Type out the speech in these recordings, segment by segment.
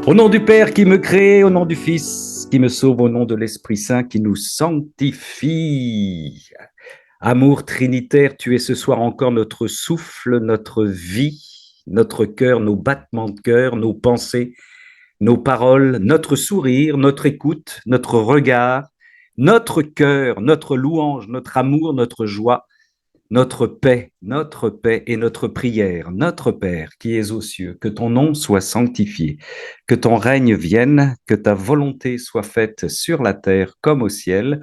Au nom du Père qui me crée, au nom du Fils qui me sauve, au nom de l'Esprit Saint qui nous sanctifie. Amour trinitaire, tu es ce soir encore notre souffle, notre vie, notre cœur, nos battements de cœur, nos pensées, nos paroles, notre sourire, notre écoute, notre regard, notre cœur, notre louange, notre amour, notre joie, notre paix et notre prière, notre Père qui es aux cieux, que ton nom soit sanctifié, que ton règne vienne, que ta volonté soit faite sur la terre comme au ciel.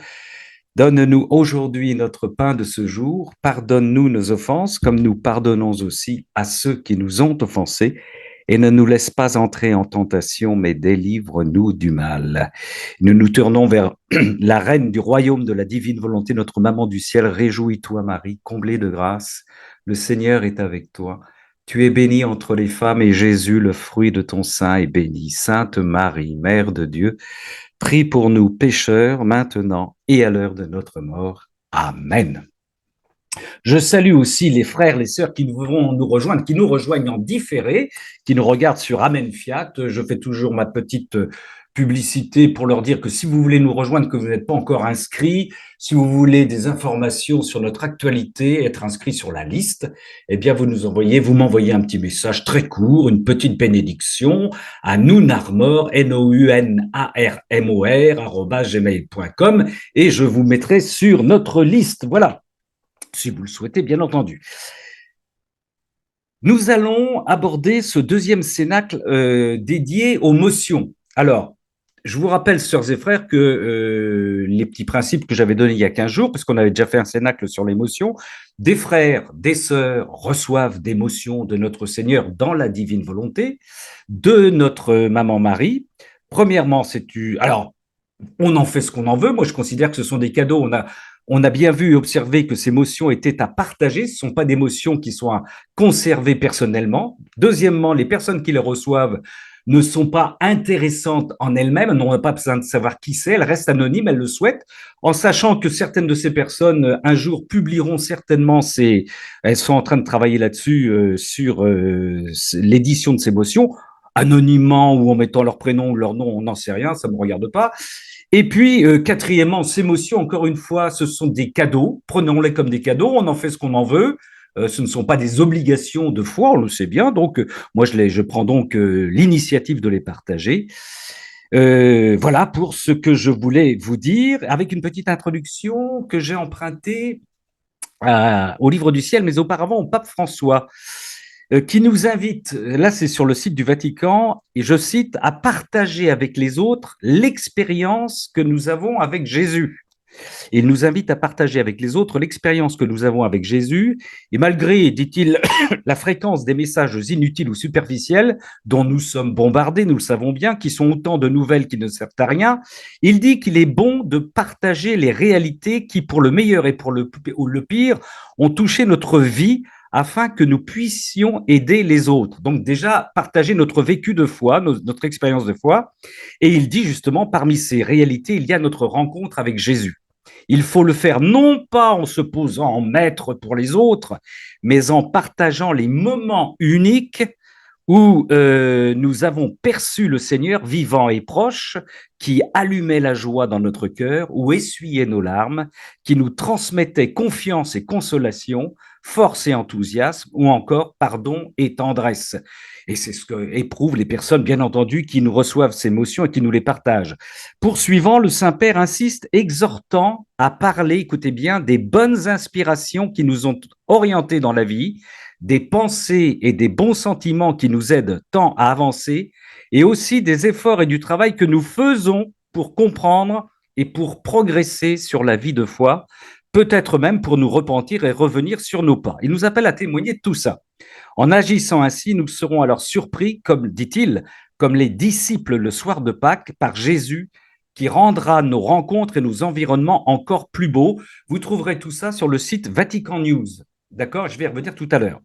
Donne-nous aujourd'hui notre pain de ce jour, pardonne-nous nos offenses comme nous pardonnons aussi à ceux qui nous ont offensés, et ne nous laisse pas entrer en tentation, mais délivre-nous du mal. Nous nous tournons vers la reine du royaume de la divine volonté, notre maman du ciel. Réjouis-toi, Marie, comblée de grâce, le Seigneur est avec toi. Tu es bénie entre les femmes et Jésus, le fruit de ton sein, est béni. Sainte Marie, Mère de Dieu, prie pour nous pécheurs, maintenant et à l'heure de notre mort. Amen. Je salue aussi les frères, les sœurs qui vont nous rejoindre, qui nous rejoignent en différé, qui nous regardent sur Amen Fiat. Je fais toujours ma petite publicité pour leur dire que si vous voulez nous rejoindre, que vous n'êtes pas encore inscrit, si vous voulez des informations sur notre actualité, être inscrit sur la liste, eh bien vous m'envoyez un petit message très court, une petite bénédiction à nounarmor, nounarmor, @gmail.com, et je vous mettrai sur notre liste. Voilà, si vous le souhaitez, bien entendu. Nous allons aborder ce deuxième cénacle dédié aux motions. Alors, je vous rappelle, sœurs et frères, que les petits principes que j'avais donnés il y a 15 jours, parce qu'on avait déjà fait un cénacle sur l'émotion, des frères, des sœurs reçoivent des motions de notre Seigneur dans la divine volonté, de notre maman Marie. Premièrement, alors, on en fait ce qu'on en veut. Moi, je considère que ce sont des cadeaux. On a bien vu et observé que ces motions étaient à partager. Ce ne sont pas des motions qui sont à conserver personnellement. Deuxièmement, les personnes qui les reçoivent ne sont pas intéressantes en elles-mêmes, n'ont pas besoin de savoir qui c'est, elles restent anonymes, elles le souhaitent, en sachant que certaines de ces personnes, un jour, publieront certainement elles sont en train de travailler là-dessus, sur l'édition de ces motions, anonymement ou en mettant leur prénom ou leur nom, on n'en sait rien, ça ne me regarde pas. Et puis, quatrièmement, ces motions, encore une fois, ce sont des cadeaux. Prenons-les comme des cadeaux, on en fait ce qu'on en veut. Ce ne sont pas des obligations de foi, on le sait bien. Donc, moi, je prends donc l'initiative de les partager. Voilà pour ce que je voulais vous dire, avec une petite introduction que j'ai empruntée au Livre du Ciel, mais auparavant au pape François, qui nous invite, là c'est sur le site du Vatican, et je cite, à partager avec les autres l'expérience que nous avons avec Jésus. Il nous invite à partager avec les autres l'expérience que nous avons avec Jésus, et malgré, dit-il, la fréquence des messages inutiles ou superficiels dont nous sommes bombardés, nous le savons bien, qui sont autant de nouvelles qui ne servent à rien, il dit qu'il est bon de partager les réalités qui, pour le meilleur et pour le pire, ont touché notre vie afin que nous puissions aider les autres. Donc déjà, partager notre vécu de foi, notre expérience de foi. Et il dit justement, parmi ces réalités, il y a notre rencontre avec Jésus. Il faut le faire non pas en se posant en maître pour les autres, mais en partageant les moments uniques où nous avons perçu le Seigneur vivant et proche, qui allumait la joie dans notre cœur, ou essuyait nos larmes, qui nous transmettait confiance et consolation, force et enthousiasme, ou encore pardon et tendresse. Et c'est ce que éprouvent les personnes, bien entendu, qui nous reçoivent ces émotions et qui nous les partagent. Poursuivant, le Saint-Père insiste, exhortant à parler, écoutez bien, des bonnes inspirations qui nous ont orientés dans la vie, des pensées et des bons sentiments qui nous aident tant à avancer, et aussi des efforts et du travail que nous faisons pour comprendre et pour progresser sur la vie de foi, peut-être même pour nous repentir et revenir sur nos pas. Il nous appelle à témoigner de tout ça. En agissant ainsi, nous serons alors surpris, comme dit-il, comme les disciples le soir de Pâques, par Jésus, qui rendra nos rencontres et nos environnements encore plus beaux. Vous trouverez tout ça sur le site Vatican News. D'accord? Je vais y revenir tout à l'heure.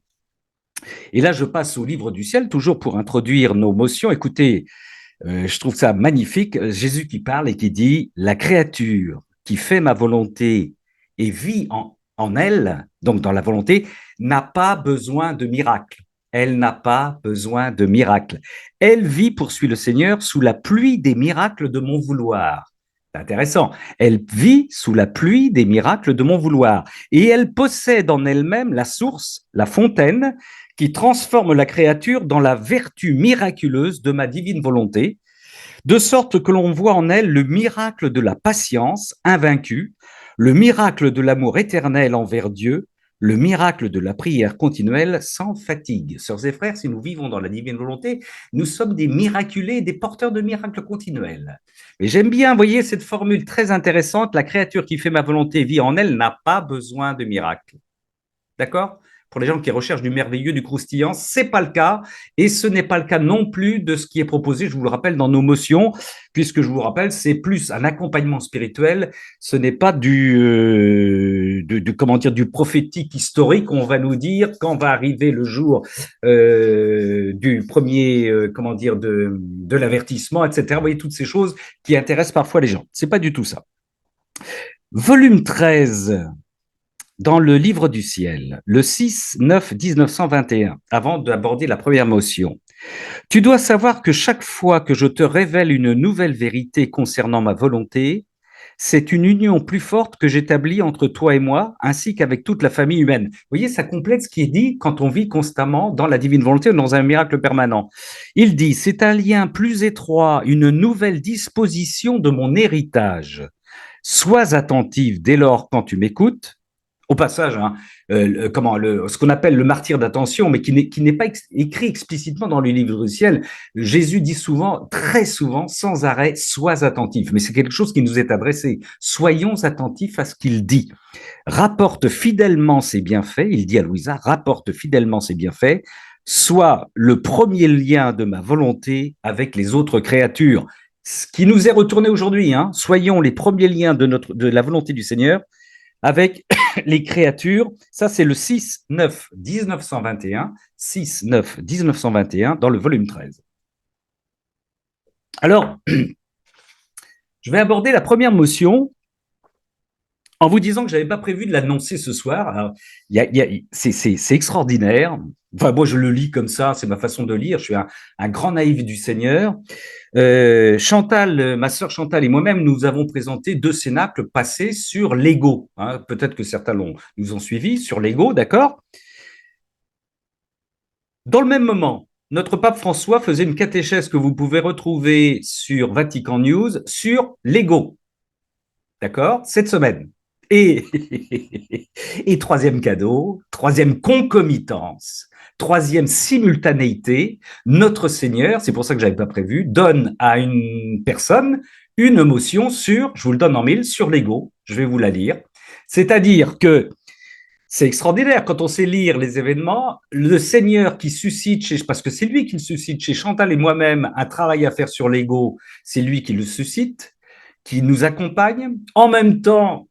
Et là, je passe au Livre du Ciel, toujours pour introduire nos motions. Écoutez, je trouve ça magnifique. Jésus qui parle et qui dit, la créature qui fait ma volonté et vit en elle, donc dans la volonté, n'a pas besoin de miracle. Elle n'a pas besoin de miracle. Elle vit, poursuit le Seigneur, sous la pluie des miracles de mon vouloir. C'est intéressant. Elle vit sous la pluie des miracles de mon vouloir. Et elle possède en elle-même la source, la fontaine, qui transforme la créature dans la vertu miraculeuse de ma divine volonté, de sorte que l'on voit en elle le miracle de la patience invaincue, le miracle de l'amour éternel envers Dieu, le miracle de la prière continuelle sans fatigue. Sœurs et frères, si nous vivons dans la divine volonté, nous sommes des miraculés, des porteurs de miracles continuels. Et j'aime bien, vous voyez, cette formule très intéressante, la créature qui fait ma volonté vit en elle n'a pas besoin de miracle. D'accord? Pour les gens qui recherchent du merveilleux, du croustillant, ce n'est pas le cas. Et ce n'est pas le cas non plus de ce qui est proposé, je vous le rappelle, dans nos motions, puisque je vous rappelle, c'est plus un accompagnement spirituel. Ce n'est pas comment dire, du prophétique historique. On va nous dire quand va arriver le jour du premier, comment dire, de l'avertissement, etc. Vous voyez, toutes ces choses qui intéressent parfois les gens. Ce n'est pas du tout ça. Volume 13. Dans le livre du ciel, le 6-9-1921, avant d'aborder la première motion, tu dois savoir que chaque fois que je te révèle une nouvelle vérité concernant ma volonté, c'est une union plus forte que j'établis entre toi et moi, ainsi qu'avec toute la famille humaine. Vous voyez, ça complète ce qui est dit quand on vit constamment dans la divine volonté ou dans un miracle permanent. Il dit, c'est un lien plus étroit, une nouvelle disposition de mon héritage. Sois attentif dès lors quand tu m'écoutes. Au passage, hein, ce qu'on appelle le martyr d'attention, mais qui n'est pas écrit explicitement dans le livre du ciel. Jésus dit souvent, très souvent, sans arrêt, sois attentif. Mais c'est quelque chose qui nous est adressé. Soyons attentifs à ce qu'il dit. Rapporte fidèlement ses bienfaits, il dit à Louisa, rapporte fidèlement ses bienfaits, soit le premier lien de ma volonté avec les autres créatures. Ce qui nous est retourné aujourd'hui, hein, soyons les premiers liens de la volonté du Seigneur avec les créatures. Ça, c'est le 6-9-1921, 6-9-1921 dans le volume 13. Alors, je vais aborder la première motion en vous disant que je n'avais pas prévu de l'annoncer ce soir. Alors, c'est extraordinaire. Enfin, moi, je le lis comme ça, c'est ma façon de lire. Je suis un grand naïf du Seigneur. Chantal, ma sœur Chantal et moi-même, nous avons présenté 2 cénacles passés sur l'ego. Hein. Peut-être que certains nous ont suivis sur l'ego, d'accord? Dans le même moment, notre pape François faisait une catéchèse que vous pouvez retrouver sur Vatican News sur l'ego. D'accord? Cette semaine. Et, et troisième cadeau, troisième concomitance, troisième simultanéité, notre Seigneur, c'est pour ça que je n'avais pas prévu, donne à une personne une motion sur, je vous le donne en mille, sur l'ego. Je vais vous la lire. C'est-à-dire que c'est extraordinaire quand on sait lire les événements, le Seigneur qui suscite, parce que c'est lui qui le suscite chez Chantal et moi-même, un travail à faire sur l'ego, c'est lui qui le suscite, qui nous accompagne. En même temps,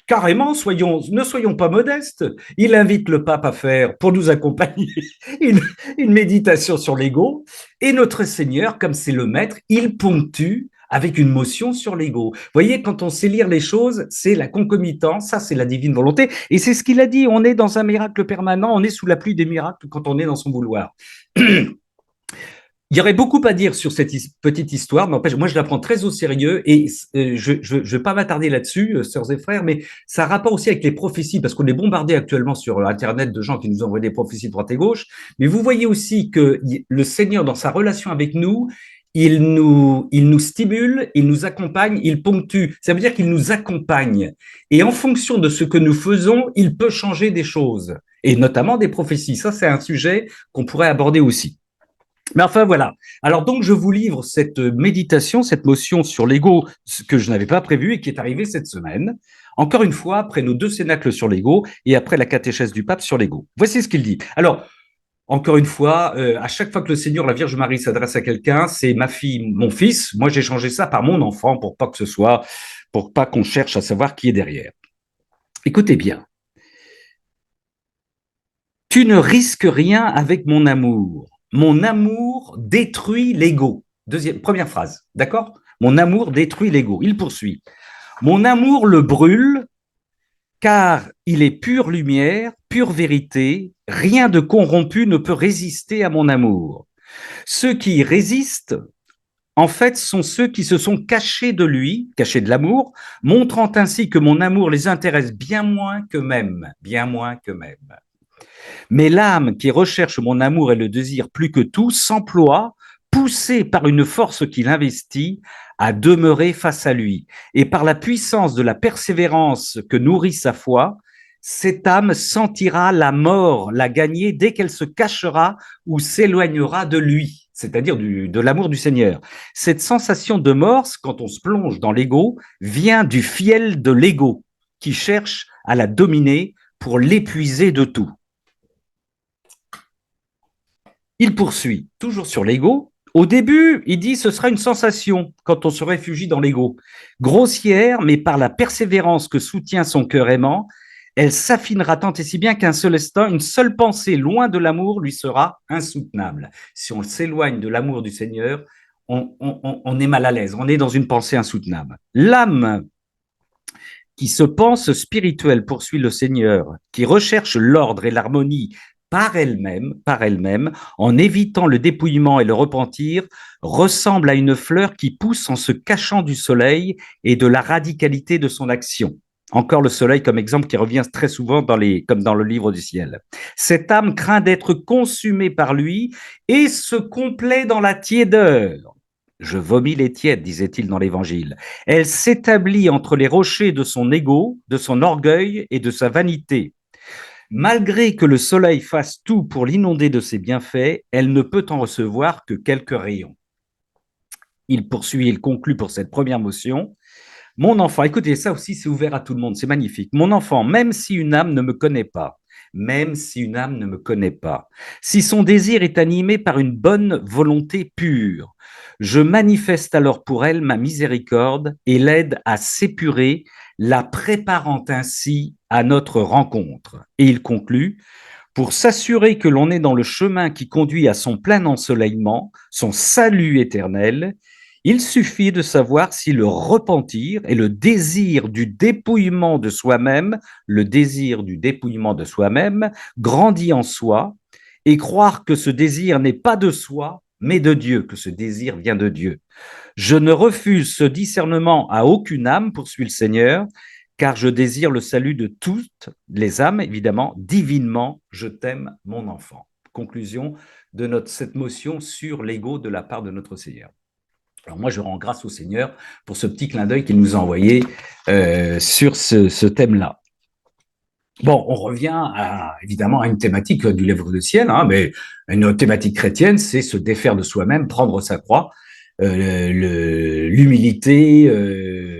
carrément, ne soyons pas modestes. Il invite le pape à faire, pour nous accompagner, une méditation sur l'ego. Et notre Seigneur, comme c'est le maître, il ponctue avec une motion sur l'ego. Vous voyez, quand on sait lire les choses, c'est la concomitance, ça c'est la divine volonté. Et c'est ce qu'il a dit, on est dans un miracle permanent, on est sous la pluie des miracles quand on est dans son vouloir. Il y aurait beaucoup à dire sur cette petite histoire, mais moi je la prends très au sérieux et je ne vais pas m'attarder là-dessus, sœurs et frères, mais ça a rapport aussi avec les prophéties, parce qu'on est bombardé actuellement sur Internet de gens qui nous envoient des prophéties de droite et gauche, mais vous voyez aussi que le Seigneur, dans sa relation avec nous, il nous stimule, il nous accompagne, il ponctue. Ça veut dire qu'il nous accompagne. Et en fonction de ce que nous faisons, il peut changer des choses, et notamment des prophéties. Ça, c'est un sujet qu'on pourrait aborder aussi. Mais enfin, voilà. Alors donc, je vous livre cette méditation, cette motion sur l'ego que je n'avais pas prévu et qui est arrivée cette semaine. Encore une fois, après nos 2 cénacles sur l'ego et après la catéchèse du pape sur l'ego. Voici ce qu'il dit. Alors, encore une fois, à chaque fois que le Seigneur, la Vierge Marie s'adresse à quelqu'un, c'est ma fille, mon fils. Moi, j'ai changé ça par mon enfant pour pas qu'on cherche à savoir qui est derrière. Écoutez bien. Tu ne risques rien avec mon amour. Mon amour détruit l'ego. Première phrase, d'accord? Mon amour détruit l'ego. Il poursuit. Mon amour le brûle, car il est pure lumière, pure vérité, rien de corrompu ne peut résister à mon amour. Ceux qui y résistent, en fait, sont ceux qui se sont cachés de lui, cachés de l'amour, montrant ainsi que mon amour les intéresse bien moins qu'eux-mêmes, bien moins qu'eux-mêmes. Mais l'âme qui recherche mon amour et le désire plus que tout s'emploie, poussée par une force qui l'investit, à demeurer face à lui. Et par la puissance de la persévérance que nourrit sa foi, cette âme sentira la mort la gagner dès qu'elle se cachera ou s'éloignera de lui, c'est-à-dire de l'amour du Seigneur. Cette sensation de mort, quand on se plonge dans l'ego, vient du fiel de l'ego qui cherche à la dominer pour l'épuiser de tout. Il poursuit, toujours sur l'ego. Au début, il dit ce sera une sensation quand on se réfugie dans l'ego. Grossière, mais par la persévérance que soutient son cœur aimant, elle s'affinera tant et si bien qu'un seul instant, une seule pensée loin de l'amour lui sera insoutenable. Si on s'éloigne de l'amour du Seigneur, on est mal à l'aise, on est dans une pensée insoutenable. L'âme qui se pense spirituelle poursuit le Seigneur, qui recherche l'ordre et l'harmonie par elle-même, en évitant le dépouillement et le repentir, ressemble à une fleur qui pousse en se cachant du soleil et de la radicalité de son action. Encore le soleil comme exemple qui revient très souvent comme dans le livre du ciel. Cette âme craint d'être consumée par lui et se complaît dans la tiédeur. Je vomis les tièdes, disait-il dans l'Évangile. Elle s'établit entre les rochers de son ego, de son orgueil et de sa vanité. Malgré que le soleil fasse tout pour l'inonder de ses bienfaits, elle ne peut en recevoir que quelques rayons. Il poursuit, il conclut pour cette première motion. Mon enfant, écoutez, ça aussi c'est ouvert à tout le monde, c'est magnifique. Mon enfant, même si une âme ne me connaît pas, même si une âme ne me connaît pas, si son désir est animé par une bonne volonté pure, je manifeste alors pour elle ma miséricorde et l'aide à s'épurer, la préparant ainsi à notre rencontre. Et il conclut, pour s'assurer que l'on est dans le chemin qui conduit à son plein ensoleillement, son salut éternel, il suffit de savoir si le repentir et le désir du dépouillement de soi-même, le désir du dépouillement de soi-même, grandit en soi, et croire que ce désir n'est pas de soi, mais de Dieu, que ce désir vient de Dieu. Je ne refuse ce discernement à aucune âme, poursuit le Seigneur, car je désire le salut de toutes les âmes, évidemment, divinement, je t'aime, mon enfant. Conclusion de cette motion sur l'ego de la part de notre Seigneur. Alors moi, je rends grâce au Seigneur pour ce petit clin d'œil qu'il nous a envoyé sur ce thème-là. Bon, on revient évidemment à une thématique du livre du ciel, hein, mais une thématique chrétienne, c'est se défaire de soi-même, prendre sa croix, l'humilité,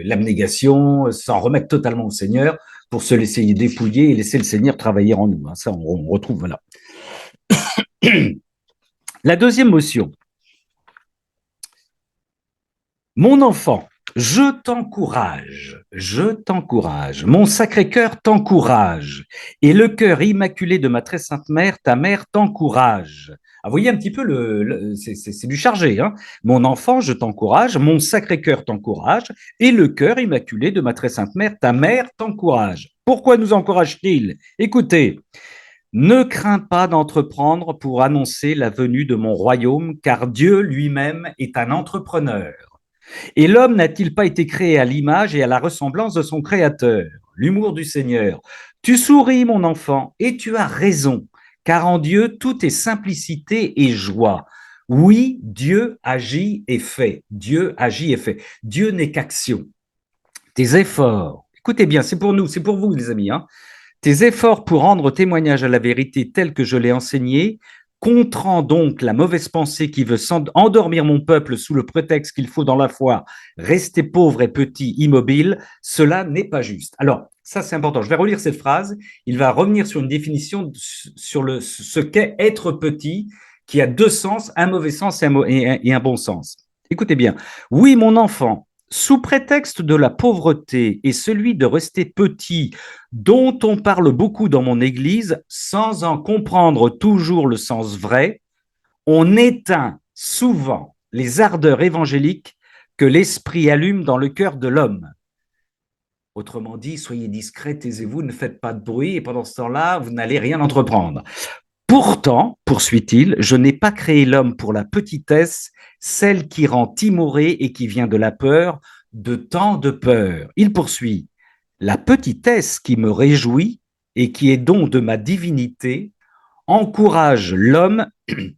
l'abnégation, s'en remettre totalement au Seigneur pour se laisser dépouiller et laisser le Seigneur travailler en nous. Hein. Ça, on retrouve, voilà. La deuxième motion. Mon enfant, je t'encourage, mon sacré cœur t'encourage, et le cœur immaculé de ma très sainte mère, ta mère t'encourage. Ah, vous voyez un petit peu, c'est du chargé. Hein. Mon enfant, je t'encourage, mon sacré cœur t'encourage, et le cœur immaculé de ma très sainte mère, ta mère t'encourage. Pourquoi nous encourage-t-il? Écoutez, ne crains pas d'entreprendre pour annoncer la venue de mon royaume, car Dieu lui-même est un entrepreneur. Et l'homme n'a-t-il pas été créé à l'image et à la ressemblance de son Créateur? L'humour du Seigneur. Tu souris, mon enfant, et tu as raison, car en Dieu, tout est simplicité et joie. Oui, Dieu agit et fait. Dieu agit et fait. Dieu n'est qu'action. Tes efforts, écoutez bien, c'est pour nous, c'est pour vous, les amis, hein. Tes efforts pour rendre témoignage à la vérité telle que je l'ai enseignée contrant donc la mauvaise pensée qui veut endormir mon peuple sous le prétexte qu'il faut dans la foi rester pauvre et petit, immobile. Cela n'est pas juste. Alors, ça c'est important. Je vais relire cette phrase. Il va revenir sur une définition sur ce qu'est être petit, qui a deux sens, un mauvais sens et un bon sens. Écoutez bien. Oui, mon enfant, sous prétexte de la pauvreté et celui de rester petit, dont on parle beaucoup dans mon Église, sans en comprendre toujours le sens vrai, on éteint souvent les ardeurs évangéliques que l'Esprit allume dans le cœur de l'homme. Autrement dit, soyez discret, taisez-vous, ne faites pas de bruit, et pendant ce temps-là, vous n'allez rien entreprendre. Pourtant, poursuit-il, je n'ai pas créé l'homme pour la petitesse, celle qui rend timoré et qui vient de la peur, de tant de peur. Il poursuit, la petitesse qui me réjouit et qui est don de ma divinité encourage l'homme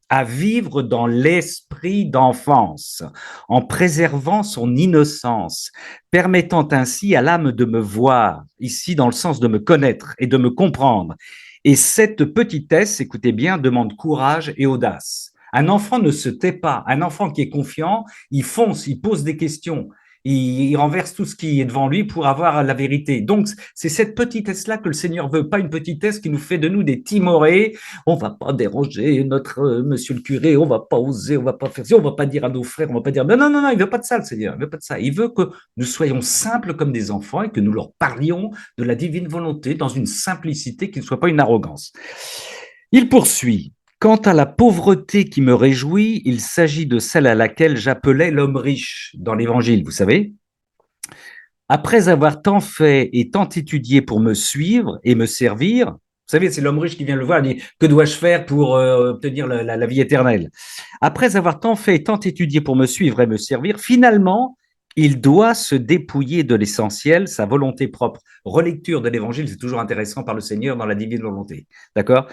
à vivre dans l'esprit d'enfance, en préservant son innocence, permettant ainsi à l'âme de me voir, ici dans le sens de me connaître et de me comprendre. Et cette petitesse, écoutez bien, demande courage et audace. Un enfant ne se tait pas. Un enfant qui est confiant, il fonce, il pose des questions. Il renverse tout ce qui est devant lui pour avoir la vérité. Donc, c'est cette petitesse-là que le Seigneur veut, pas une petitesse qui nous fait de nous des timorés. On va pas déranger notre monsieur le curé, on va pas oser, on va pas faire ça, on va pas dire à nos frères, on va pas dire non, non, non, non, il veut pas de ça, le Seigneur, il veut pas de ça. Il veut que nous soyons simples comme des enfants et que nous leur parlions de la divine volonté dans une simplicité qui ne soit pas une arrogance. Il poursuit. Quant à la pauvreté qui me réjouit, il s'agit de celle à laquelle j'appelais l'homme riche dans l'Évangile, vous savez. Après avoir tant fait et tant étudié pour me suivre et me servir, vous savez, c'est l'homme riche qui vient le voir et dit, que dois-je faire pour obtenir la vie éternelle? Après avoir tant fait et tant étudié pour me suivre et me servir, finalement, il doit se dépouiller de l'essentiel, sa volonté propre. Relecture de l'évangile, c'est toujours intéressant par le Seigneur dans la divine volonté. D'accord?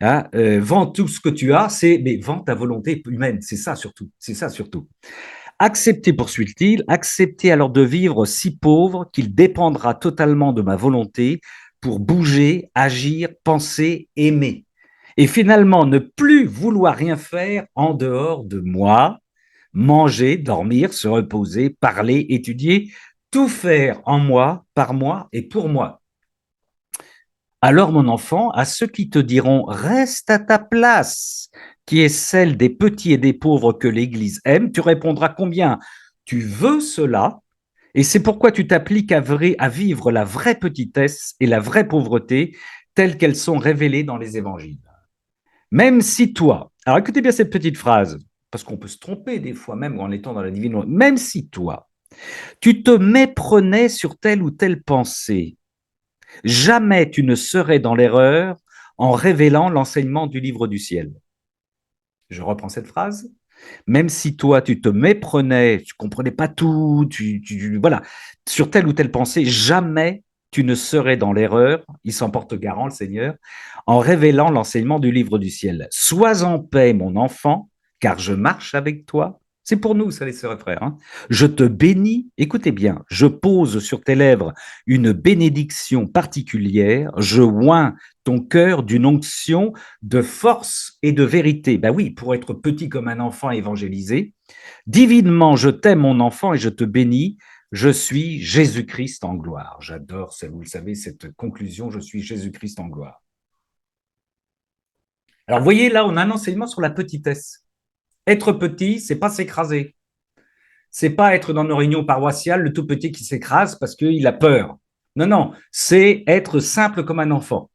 Hein, vends tout ce que tu as, mais vends ta volonté humaine, c'est ça surtout. C'est ça surtout. Accepter, poursuit-il, accepter alors de vivre si pauvre qu'il dépendra totalement de ma volonté pour bouger, agir, penser, aimer. Et finalement, ne plus vouloir rien faire en dehors de moi, manger, dormir, se reposer, parler, étudier, tout faire en moi, par moi et pour moi. Alors, mon enfant, à ceux qui te diront reste à ta place, qui est celle des petits et des pauvres que l'Église aime, tu répondras combien tu veux cela, et c'est pourquoi tu t'appliques à vivre la vraie petitesse et la vraie pauvreté telles qu'elles sont révélées dans les évangiles. Même si toi, alors écoutez bien cette petite phrase, parce qu'on peut se tromper des fois même en étant dans la divine, même si toi, tu te méprenais sur telle ou telle pensée, jamais tu ne serais dans l'erreur en révélant l'enseignement du livre du ciel. Je reprends cette phrase. Même si toi, tu te méprenais, tu comprenais pas tout, voilà, sur telle ou telle pensée, jamais tu ne serais dans l'erreur, il s'en porte garant, le Seigneur, en révélant l'enseignement du livre du ciel. Sois en paix, mon enfant, car je marche avec toi. C'est pour nous, ça, les sœurs et frères. Hein. Je te bénis, écoutez bien, je pose sur tes lèvres une bénédiction particulière, je oins ton cœur d'une onction de force et de vérité. Ben oui, pour être petit comme un enfant évangélisé. Divinement, je t'aime, mon enfant, et je te bénis. Je suis Jésus-Christ en gloire. J'adore, vous le savez, cette conclusion, je suis Jésus-Christ en gloire. Alors, vous voyez, là, on a un enseignement sur la petitesse. Être petit, c'est pas s'écraser. C'est pas être dans nos réunions paroissiales, le tout petit qui s'écrase parce qu'il a peur. Non, non, c'est être simple comme un enfant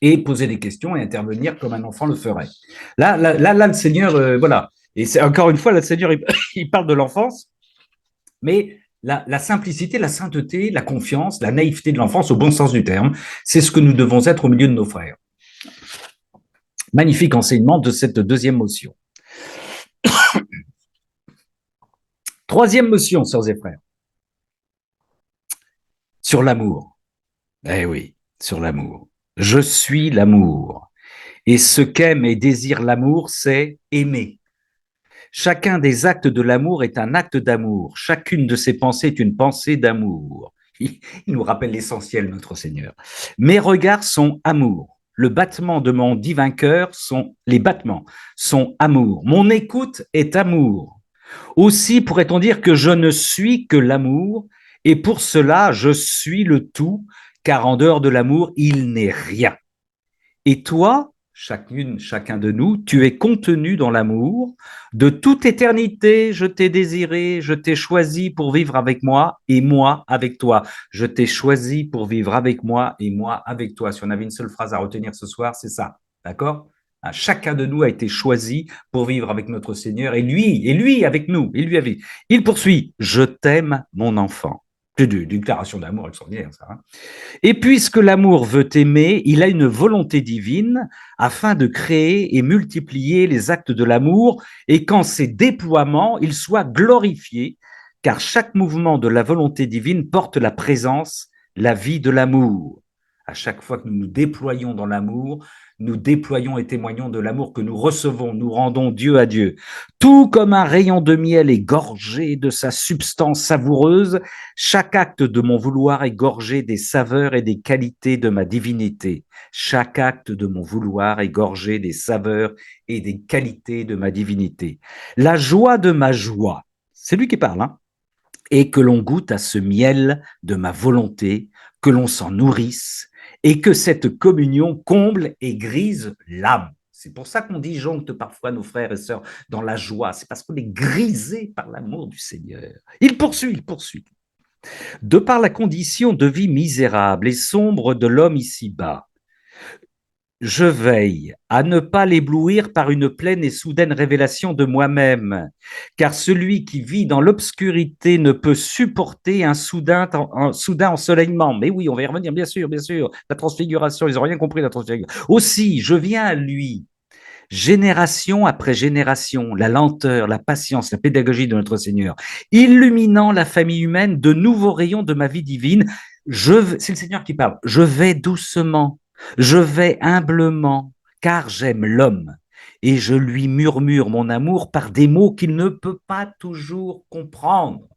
et poser des questions et intervenir comme un enfant le ferait. Là le Seigneur, voilà. Et c'est encore une fois, le Seigneur, il parle de l'enfance, mais la simplicité, la sainteté, la confiance, la naïveté de l'enfance, au bon sens du terme, c'est ce que nous devons être au milieu de nos frères. Magnifique enseignement de cette deuxième motion. Troisième motion, sœurs et frères, sur l'amour. Eh oui, sur l'amour. Je suis l'amour. Et ce qu'aime et désire l'amour, c'est aimer. Chacun des actes de l'amour est un acte d'amour. Chacune de ses pensées est une pensée d'amour. Il nous rappelle l'essentiel, notre Seigneur. Mes regards sont amour. Le battement de mon divin cœur les battements sont amour. Mon écoute est amour. Aussi pourrait-on dire que je ne suis que l'amour, et pour cela je suis le tout, car en dehors de l'amour, il n'est rien. Et toi, chacun de nous, tu es contenu dans l'amour. De toute éternité, je t'ai désiré, je t'ai choisi pour vivre avec moi et moi avec toi. Je t'ai choisi pour vivre avec moi et moi avec toi. Si on avait une seule phrase à retenir ce soir, c'est ça. D'accord? Chacun de nous a été choisi pour vivre avec notre Seigneur et lui avec nous. Il poursuit, je t'aime, mon enfant. C'est une déclaration d'amour extraordinaire, ça. Hein. Et puisque l'amour veut aimer, il a une volonté divine afin de créer et multiplier les actes de l'amour et qu'en ses déploiements, il soit glorifié, car chaque mouvement de la volonté divine porte la présence, la vie de l'amour. À chaque fois que nous nous déployons dans l'amour, nous déployons et témoignons de l'amour que nous recevons, nous rendons Dieu à Dieu. Tout comme un rayon de miel est gorgé de sa substance savoureuse, chaque acte de mon vouloir est gorgé des saveurs et des qualités de ma divinité. Chaque acte de mon vouloir est gorgé des saveurs et des qualités de ma divinité. La joie de ma joie, c'est lui qui parle, hein, et que l'on goûte à ce miel de ma volonté, que l'on s'en nourrisse, et que cette communion comble et grise l'âme. C'est pour ça qu'on disjoncte parfois nos frères et sœurs dans la joie. C'est parce qu'on est grisé par l'amour du Seigneur. Il poursuit, il poursuit. De par la condition de vie misérable et sombre de l'homme ici-bas, je veille à ne pas l'éblouir par une pleine et soudaine révélation de moi-même, car celui qui vit dans l'obscurité ne peut supporter un soudain ensoleillement. Mais oui, on va y revenir, bien sûr, bien sûr. La transfiguration, ils n'ont rien compris, la transfiguration. Aussi, je viens à lui, génération après génération, la lenteur, la patience, la pédagogie de notre Seigneur, illuminant la famille humaine de nouveaux rayons de ma vie divine. C'est le Seigneur qui parle. Je vais doucement, je vais humblement, car j'aime l'homme, et je lui murmure mon amour par des mots qu'il ne peut pas toujours comprendre.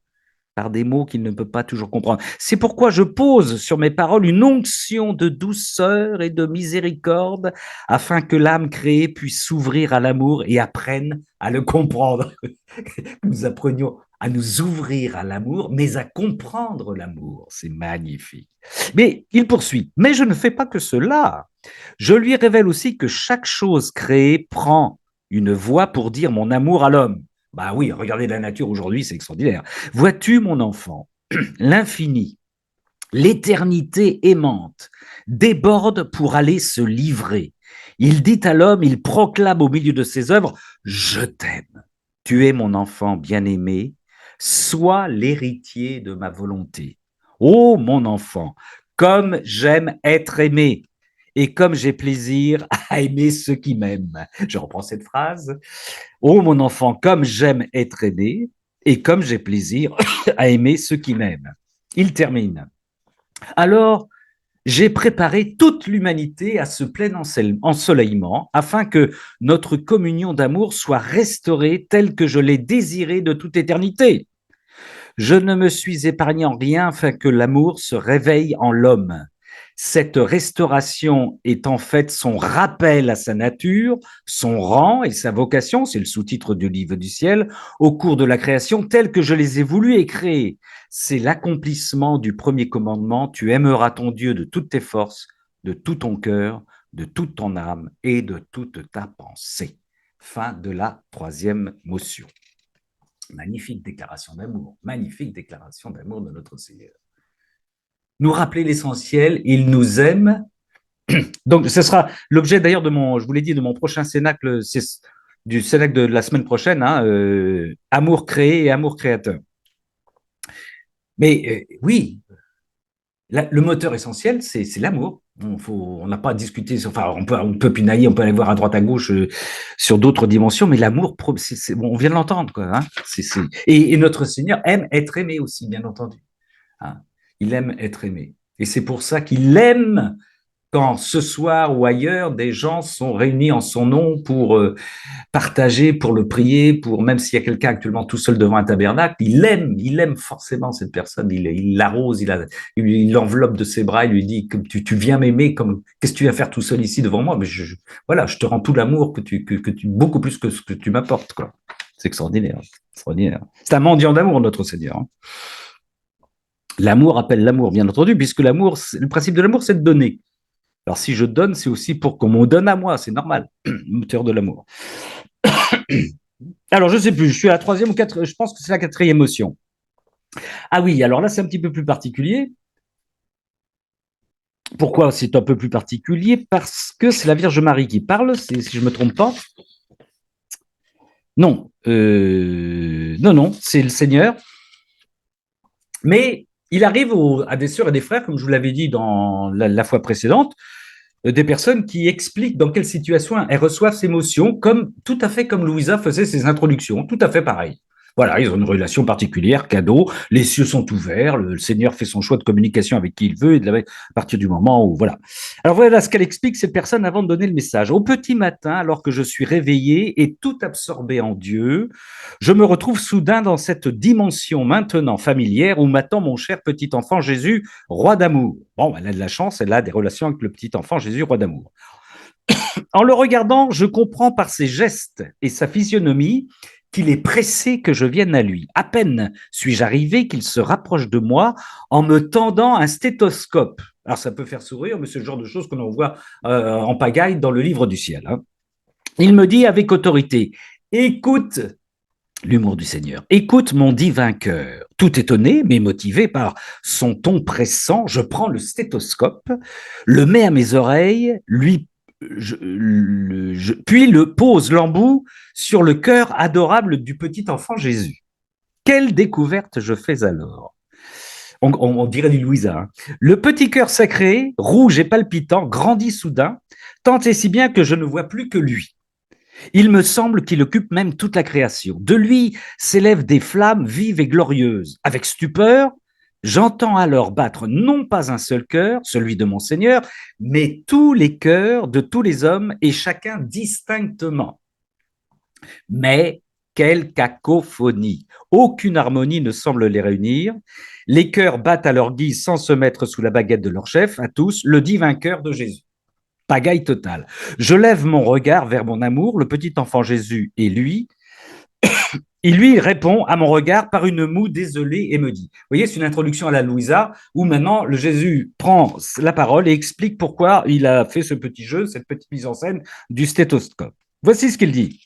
Par des mots qu'il ne peut pas toujours comprendre. C'est pourquoi je pose sur mes paroles une onction de douceur et de miséricorde, afin que l'âme créée puisse s'ouvrir à l'amour et apprenne à le comprendre. Nous apprenions à nous ouvrir à l'amour, mais à comprendre l'amour. C'est magnifique. Mais il poursuit. Mais je ne fais pas que cela. Je lui révèle aussi que chaque chose créée prend une voix pour dire mon amour à l'homme. Bah oui, regardez la nature aujourd'hui, c'est extraordinaire. Vois-tu, mon enfant, l'infini, l'éternité aimante, déborde pour aller se livrer. Il dit à l'homme, il proclame au milieu de ses œuvres, je t'aime. Tu es mon enfant bien-aimé, sois l'héritier de ma volonté. Ô mon enfant, comme j'aime être aimé et comme j'ai plaisir à aimer ceux qui m'aiment. Je reprends cette phrase. Ô mon enfant, comme j'aime être aimé et comme j'ai plaisir à aimer ceux qui m'aiment. Il termine. Alors, j'ai préparé toute l'humanité à ce plein ensoleillement afin que notre communion d'amour soit restaurée telle que je l'ai désirée de toute éternité. Je ne me suis épargné en rien afin que l'amour se réveille en l'homme. Cette restauration est en fait son rappel à sa nature, son rang et sa vocation, c'est le sous-titre du livre du ciel, au cours de la création telle que je les ai voulu et créés. C'est l'accomplissement du premier commandement, tu aimeras ton Dieu de toutes tes forces, de tout ton cœur, de toute ton âme et de toute ta pensée. Fin de la troisième motion. Magnifique déclaration d'amour de notre Seigneur. Nous rappeler l'essentiel, il nous aime. Donc, ce sera l'objet d'ailleurs de je vous l'ai dit, de mon prochain cénacle, du cénacle de la semaine prochaine, hein, amour créé et amour créateur. Mais oui, le moteur essentiel, c'est l'amour. On n'a pas à discuter, enfin, on peut pinailler, on peut aller voir à droite à gauche sur d'autres dimensions, mais l'amour, bon, on vient de l'entendre, quoi. Hein, et notre Seigneur aime être aimé aussi, bien entendu. Hein, il aime être aimé. Et c'est pour ça qu'il aime quand ce soir ou ailleurs, des gens sont réunis en son nom pour partager, pour le prier, pour même s'il y a quelqu'un actuellement tout seul devant un tabernacle, il aime forcément cette personne, il l'arrose, il l'enveloppe de ses bras, il lui dit que tu viens m'aimer, comme qu'est-ce que tu viens faire tout seul ici devant moi, mais voilà, je te rends tout l'amour que tu beaucoup plus que ce que tu m'apportes, quoi. C'est extraordinaire, extraordinaire. C'est un mendiant d'amour, notre Seigneur. Hein. L'amour appelle l'amour, bien entendu, puisque l'amour, le principe de l'amour, c'est de donner. Alors, si je donne, c'est aussi pour qu'on me donne à moi, c'est normal, moteur de l'amour. Alors, je ne sais plus, je suis à la troisième ou quatrième, je pense que c'est la quatrième motion. Ah oui, alors là, c'est un petit peu plus particulier. Pourquoi c'est un peu plus particulier? Parce que c'est la Vierge Marie qui parle, si je ne me trompe pas. Non, non, c'est le Seigneur. Mais Il arrive à des sœurs et des frères, comme je vous l'avais dit dans la fois précédente, des personnes qui expliquent dans quelle situation elles reçoivent ces émotions, comme tout à fait comme Louisa faisait ses introductions, tout à fait pareil. Voilà, ils ont une relation particulière, cadeau, les cieux sont ouverts, le Seigneur fait son choix de communication avec qui il veut, et à partir du moment où, voilà. Alors voilà ce qu'elle explique, cette personne, avant de donner le message. Au petit matin, alors que je suis réveillé et tout absorbé en Dieu, je me retrouve soudain dans cette dimension maintenant familière où m'attend mon cher petit enfant Jésus, roi d'amour. Bon, elle a de la chance, elle a des relations avec le petit enfant Jésus, roi d'amour. En le regardant, je comprends par ses gestes et sa physionomie qu'il est pressé que je vienne à lui. À peine suis-je arrivé qu'il se rapproche de moi en me tendant un stéthoscope. Alors ça peut faire sourire, mais c'est le genre de choses qu'on envoie en pagaille dans le livre du ciel. Hein. Il me dit avec autorité, écoute, l'humour du Seigneur, écoute mon divin cœur. Tout étonné, mais motivé par son ton pressant, je prends le stéthoscope, le mets à mes oreilles, puis le pose l'embout sur le cœur adorable du petit enfant Jésus. Quelle découverte je fais alors? On dirait du Louisa. Hein. Le petit cœur sacré, rouge et palpitant, grandit soudain, tant et si bien que je ne vois plus que lui. Il me semble qu'il occupe même toute la création. De lui s'élèvent des flammes vives et glorieuses. Avec stupeur, j'entends alors battre non pas un seul cœur, celui de mon Seigneur, mais tous les cœurs de tous les hommes et chacun distinctement. Mais quelle cacophonie! Aucune harmonie ne semble les réunir. Les cœurs battent à leur guise sans se mettre sous la baguette de leur chef, à tous, le divin cœur de Jésus. Pagaille totale. Je lève mon regard vers mon amour, le petit enfant Jésus et lui. Et lui, il répond à mon regard par une moue désolée et me dit. Vous voyez, c'est une introduction à la Louisa où maintenant le Jésus prend la parole et explique pourquoi il a fait ce petit jeu, cette petite mise en scène du stéthoscope. Voici ce qu'il dit.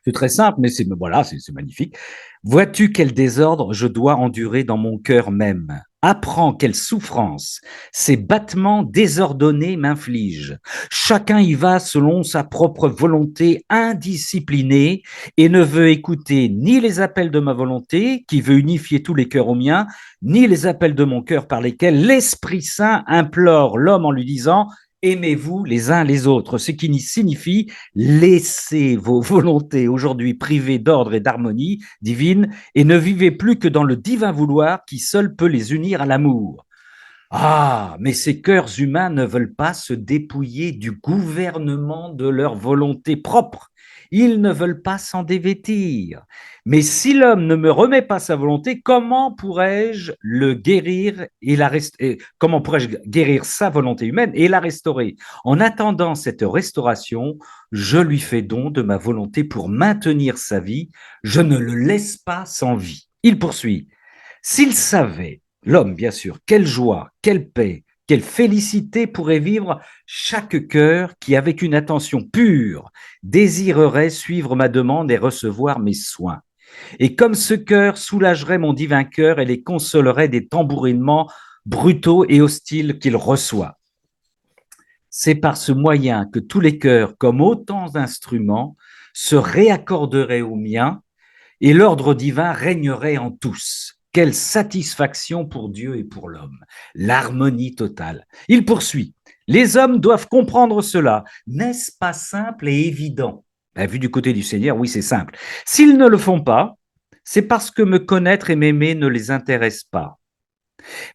C'est très simple, mais c'est voilà, c'est magnifique. Vois-tu quel désordre je dois endurer dans mon cœur même? Apprends quelle souffrance ces battements désordonnés m'infligent. Chacun y va selon sa propre volonté indisciplinée et ne veut écouter ni les appels de ma volonté, qui veut unifier tous les cœurs au mien, ni les appels de mon cœur par lesquels l'Esprit Saint implore l'homme en lui disant aimez-vous les uns les autres, ce qui signifie laissez vos volontés aujourd'hui privées d'ordre et d'harmonie divine et ne vivez plus que dans le divin vouloir qui seul peut les unir à l'amour. Ah, mais ces cœurs humains ne veulent pas se dépouiller du gouvernement de leur volonté propre. Ils ne veulent pas s'en dévêtir. Mais si l'homme ne me remet pas sa volonté, comment pourrais-je le guérir comment pourrais-je guérir sa volonté humaine et la restaurer? En attendant cette restauration, je lui fais don de ma volonté pour maintenir sa vie. Je ne le laisse pas sans vie. Il poursuit. S'il savait, l'homme bien sûr, quelle joie, quelle paix, quelle félicité pourrait vivre chaque cœur qui, avec une attention pure, désirerait suivre ma demande et recevoir mes soins. Et comme ce cœur soulagerait mon divin cœur et les consolerait des tambourinements brutaux et hostiles qu'il reçoit. C'est par ce moyen que tous les cœurs, comme autant d'instruments, se réaccorderaient au mien et l'ordre divin régnerait en tous. Quelle satisfaction pour Dieu et pour l'homme. L'harmonie totale. Il poursuit. Les hommes doivent comprendre cela. N'est-ce pas simple et évident? Vu du côté du Seigneur, oui, c'est simple. S'ils ne le font pas, c'est parce que me connaître et m'aimer ne les intéresse pas.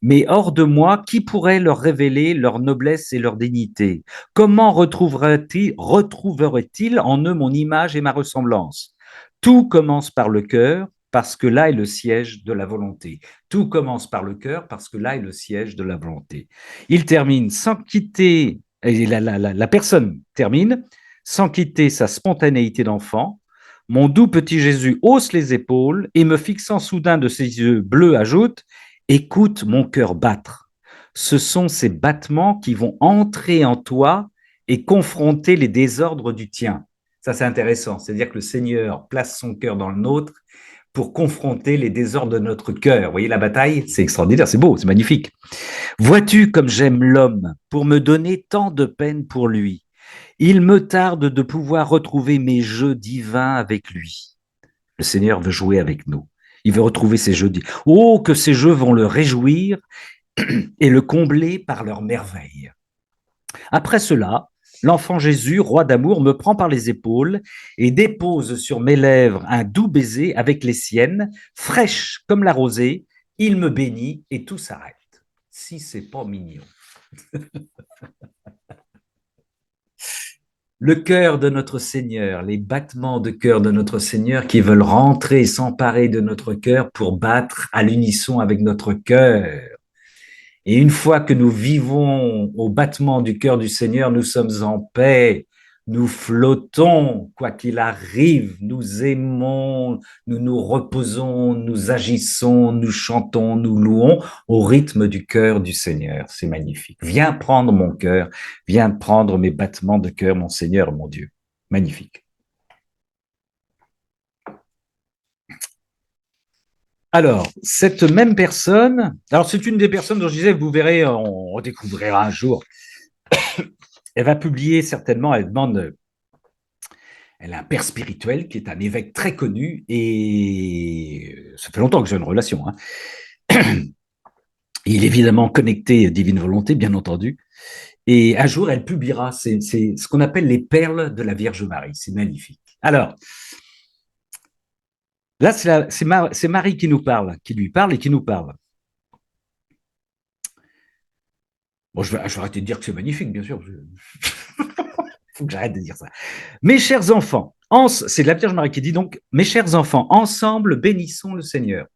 Mais hors de moi, qui pourrait leur révéler leur noblesse et leur dignité? Comment retrouverait-il en eux mon image et ma ressemblance? Tout commence par le cœur, parce que là est le siège de la volonté. Tout commence par le cœur, parce que là est le siège de la volonté. Il termine sans quitter, et la personne termine, sans quitter sa spontanéité d'enfant. Mon doux petit Jésus hausse les épaules et me fixant soudain de ses yeux bleus ajoute écoute mon cœur battre. Ce sont ces battements qui vont entrer en toi et confronter les désordres du tien. Ça, c'est intéressant. C'est-à-dire que le Seigneur place son cœur dans le nôtre pour confronter les désordres de notre cœur. Vous voyez la bataille? C'est extraordinaire, c'est beau, c'est magnifique. Vois-tu comme j'aime l'homme pour me donner tant de peine pour lui? Il me tarde de pouvoir retrouver mes jeux divins avec lui. Le Seigneur veut jouer avec nous. Il veut retrouver ses jeux. Oh, que ces jeux vont le réjouir et le combler par leurs merveilles. Après cela, l'enfant Jésus, roi d'amour, me prend par les épaules et dépose sur mes lèvres un doux baiser avec les siennes, fraîches comme la rosée. Il me bénit et tout s'arrête. Si c'est pas mignon. Le cœur de notre Seigneur, les battements de cœur de notre Seigneur qui veulent rentrer, s'emparer de notre cœur pour battre à l'unisson avec notre cœur. Et une fois que nous vivons au battement du cœur du Seigneur, nous sommes en paix, nous flottons, quoi qu'il arrive, nous aimons, nous nous reposons, nous agissons, nous chantons, nous louons au rythme du cœur du Seigneur. C'est magnifique. Viens prendre mon cœur, viens prendre mes battements de cœur, mon Seigneur, mon Dieu. Magnifique. Alors, cette même personne, alors c'est une des personnes dont je disais, vous verrez, on redécouvrira un jour. Elle va publier certainement, elle demande, elle a un père spirituel qui est un évêque très connu et ça fait longtemps que j'ai une relation. Hein. Il est évidemment connecté à Divine Volonté, bien entendu. Et un jour, elle publiera, c'est ce qu'on appelle les perles de la Vierge Marie. C'est magnifique. Alors, là, c'est Marie qui nous parle, qui lui parle et qui nous parle. Bon, je vais arrêter de dire que c'est magnifique, bien sûr. Il faut que j'arrête de dire ça. Mes chers enfants, c'est la Vierge Marie qui dit donc, mes chers enfants, ensemble, bénissons le Seigneur.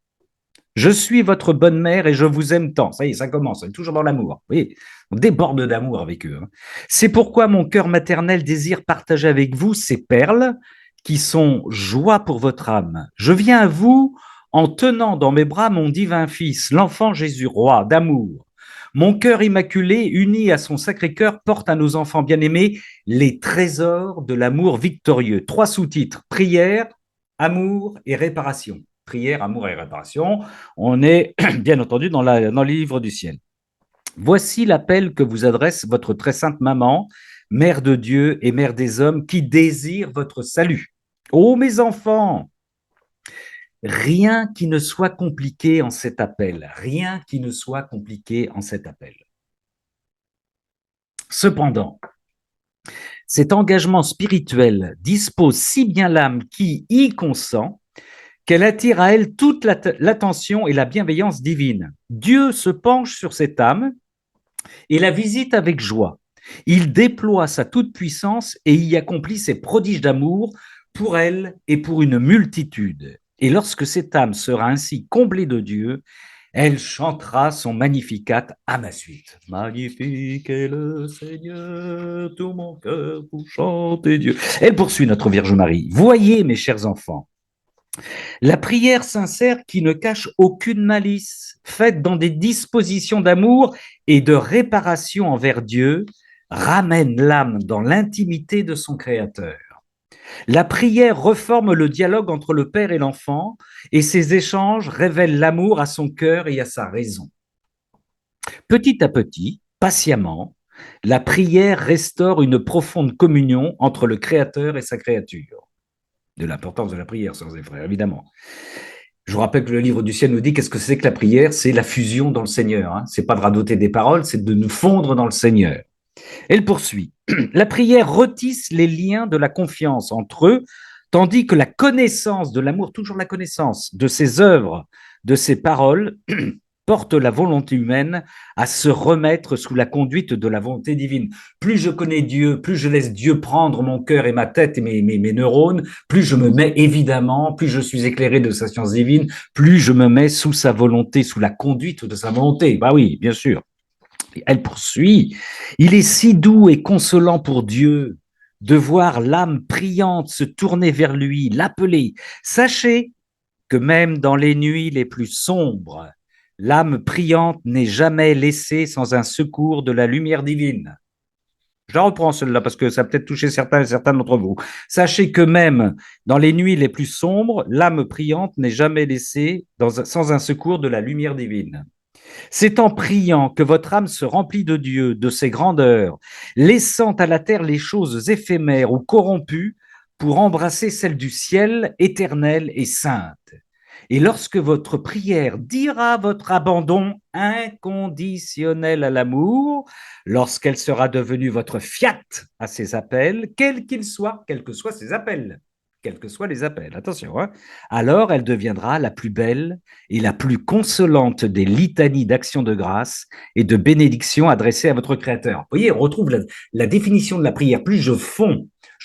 Je suis votre bonne mère et je vous aime tant. Ça y est, ça commence, on est toujours dans l'amour. Vous voyez, on déborde d'amour avec eux. Hein. C'est pourquoi mon cœur maternel désire partager avec vous ces perles qui sont joie pour votre âme. Je viens à vous en tenant dans mes bras mon divin Fils, l'enfant Jésus, roi d'amour. Mon cœur immaculé, uni à son sacré cœur, porte à nos enfants bien-aimés les trésors de l'amour victorieux. 3 sous-titres, prière, amour et réparation. Prière, amour et réparation. On est bien entendu dans le livre du ciel. Voici l'appel que vous adresse votre très sainte maman, mère de Dieu et mère des hommes, qui désire votre salut. Ô mes enfants, rien qui ne soit compliqué en cet appel, rien qui ne soit compliqué en cet appel. Cependant, cet engagement spirituel dispose si bien l'âme qui y consent qu'elle attire à elle toute l'attention et la bienveillance divine. Dieu se penche sur cette âme et la visite avec joie. Il déploie sa toute-puissance et y accomplit ses prodiges d'amour pour elle et pour une multitude. Et lorsque cette âme sera ainsi comblée de Dieu, elle chantera son Magnificat à ma suite. Magnifique est le Seigneur, tout mon cœur pour chanter Dieu. Elle poursuit notre Vierge Marie. Voyez, mes chers enfants, la prière sincère qui ne cache aucune malice, faite dans des dispositions d'amour et de réparation envers Dieu, ramène l'âme dans l'intimité de son Créateur. La prière reforme le dialogue entre le Père et l'enfant, et ces échanges révèlent l'amour à son cœur et à sa raison. Petit à petit, patiemment, la prière restaure une profonde communion entre le Créateur et sa créature. De l'importance de la prière, sœurs et frères, évidemment. Je vous rappelle que le livre du ciel nous dit qu'est-ce que c'est que la prière? C'est la fusion dans le Seigneur. Hein. C'est pas de radoter des paroles, c'est de nous fondre dans le Seigneur. Elle poursuit. La prière retisse les liens de la confiance entre eux, tandis que la connaissance de l'amour, toujours la connaissance de ses œuvres, de ses paroles, porte la volonté humaine à se remettre sous la conduite de la volonté divine. Plus je connais Dieu, plus je laisse Dieu prendre mon cœur et ma tête et mes neurones, plus je me mets évidemment, plus je suis éclairé de sa science divine, plus je me mets sous sa volonté, sous la conduite de sa volonté. Bah oui, bien sûr. Elle poursuit. Il est si doux et consolant pour Dieu de voir l'âme priante se tourner vers lui, l'appeler. Sachez que même dans les nuits les plus sombres, l'âme priante n'est jamais laissée sans un secours de la lumière divine. Je la reprends celle-là parce que ça a peut-être touché certains d'entre vous. Sachez que même dans les nuits les plus sombres, l'âme priante n'est jamais laissée sans un secours de la lumière divine. C'est en priant que votre âme se remplit de Dieu, de ses grandeurs, laissant à la terre les choses éphémères ou corrompues pour embrasser celles du ciel éternel et sainte. Et lorsque votre prière dira votre abandon inconditionnel à l'amour, lorsqu'elle sera devenue votre fiat à ses appels, quels qu'ils soient, quels que soient ses appels, quels que soient les appels, attention, hein, alors elle deviendra la plus belle et la plus consolante des litanies d'actions de grâce et de bénédictions adressées à votre Créateur. Vous voyez, on retrouve la définition de la prière. Plus je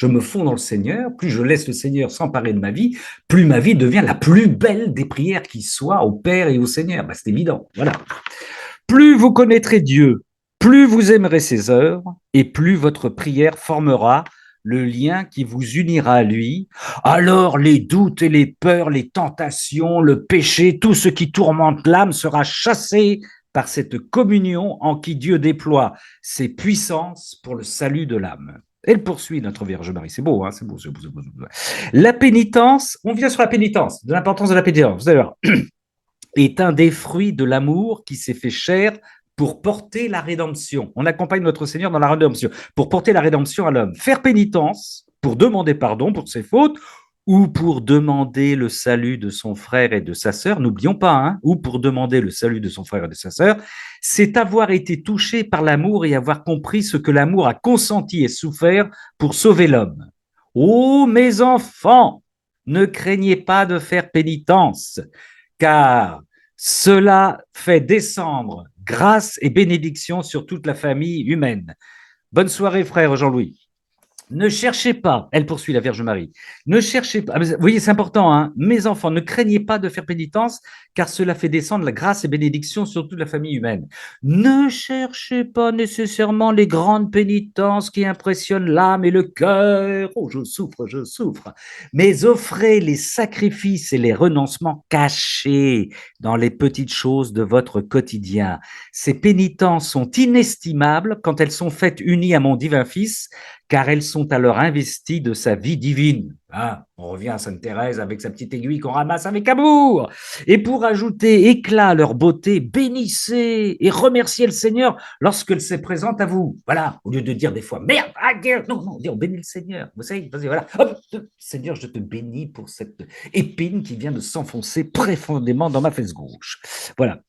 me fonds dans le Seigneur, plus je laisse le Seigneur s'emparer de ma vie, plus ma vie devient la plus belle des prières qui soient au Père et au Seigneur. Ben, c'est évident. Voilà. Plus vous connaîtrez Dieu, plus vous aimerez ses œuvres, et plus votre prière formera le lien qui vous unira à lui. Alors les doutes et les peurs, les tentations, le péché, tout ce qui tourmente l'âme sera chassé par cette communion en qui Dieu déploie ses puissances pour le salut de l'âme. Elle poursuit notre Vierge Marie. C'est beau, hein, c'est beau, c'est beau, c'est beau, c'est beau. La pénitence, on vient sur la pénitence, de l'importance de la pénitence. Vous allez voir, est un des fruits de l'amour qui s'est fait chair pour porter la rédemption. On accompagne notre Seigneur dans la rédemption, pour porter la rédemption à l'homme. Faire pénitence, pour demander pardon pour ses fautes, ou pour demander le salut de son frère et de sa sœur, n'oublions pas, hein, ou pour demander le salut de son frère et de sa sœur, c'est avoir été touché par l'amour et avoir compris ce que l'amour a consenti et souffert pour sauver l'homme. Ô mes enfants, ne craignez pas de faire pénitence, car cela fait descendre grâce et bénédiction sur toute la famille humaine. Bonne soirée, frère Jean-Louis. Ne cherchez pas, elle poursuit la Vierge Marie, ne cherchez pas, vous voyez, c'est important, hein, mes enfants, ne craignez pas de faire pénitence, car cela fait descendre la grâce et bénédiction sur toute la famille humaine. Ne cherchez pas nécessairement les grandes pénitences qui impressionnent l'âme et le cœur. Oh, je souffre. Mais offrez les sacrifices et les renoncements cachés dans les petites choses de votre quotidien. Ces pénitences sont inestimables quand elles sont faites unies à mon divin Fils, car elles sont alors investies de sa vie divine. Ah, on revient à Sainte Thérèse avec sa petite aiguille qu'on ramasse avec amour. Et pour ajouter éclat à leur beauté, bénissez et remerciez le Seigneur lorsqu'elle se présente à vous. Voilà, au lieu de dire des fois merde, non, non, on bénit le Seigneur. Vous savez, vas-y, voilà. Hop, Seigneur, je te bénis pour cette épine qui vient de s'enfoncer profondément dans ma fesse gauche. Voilà.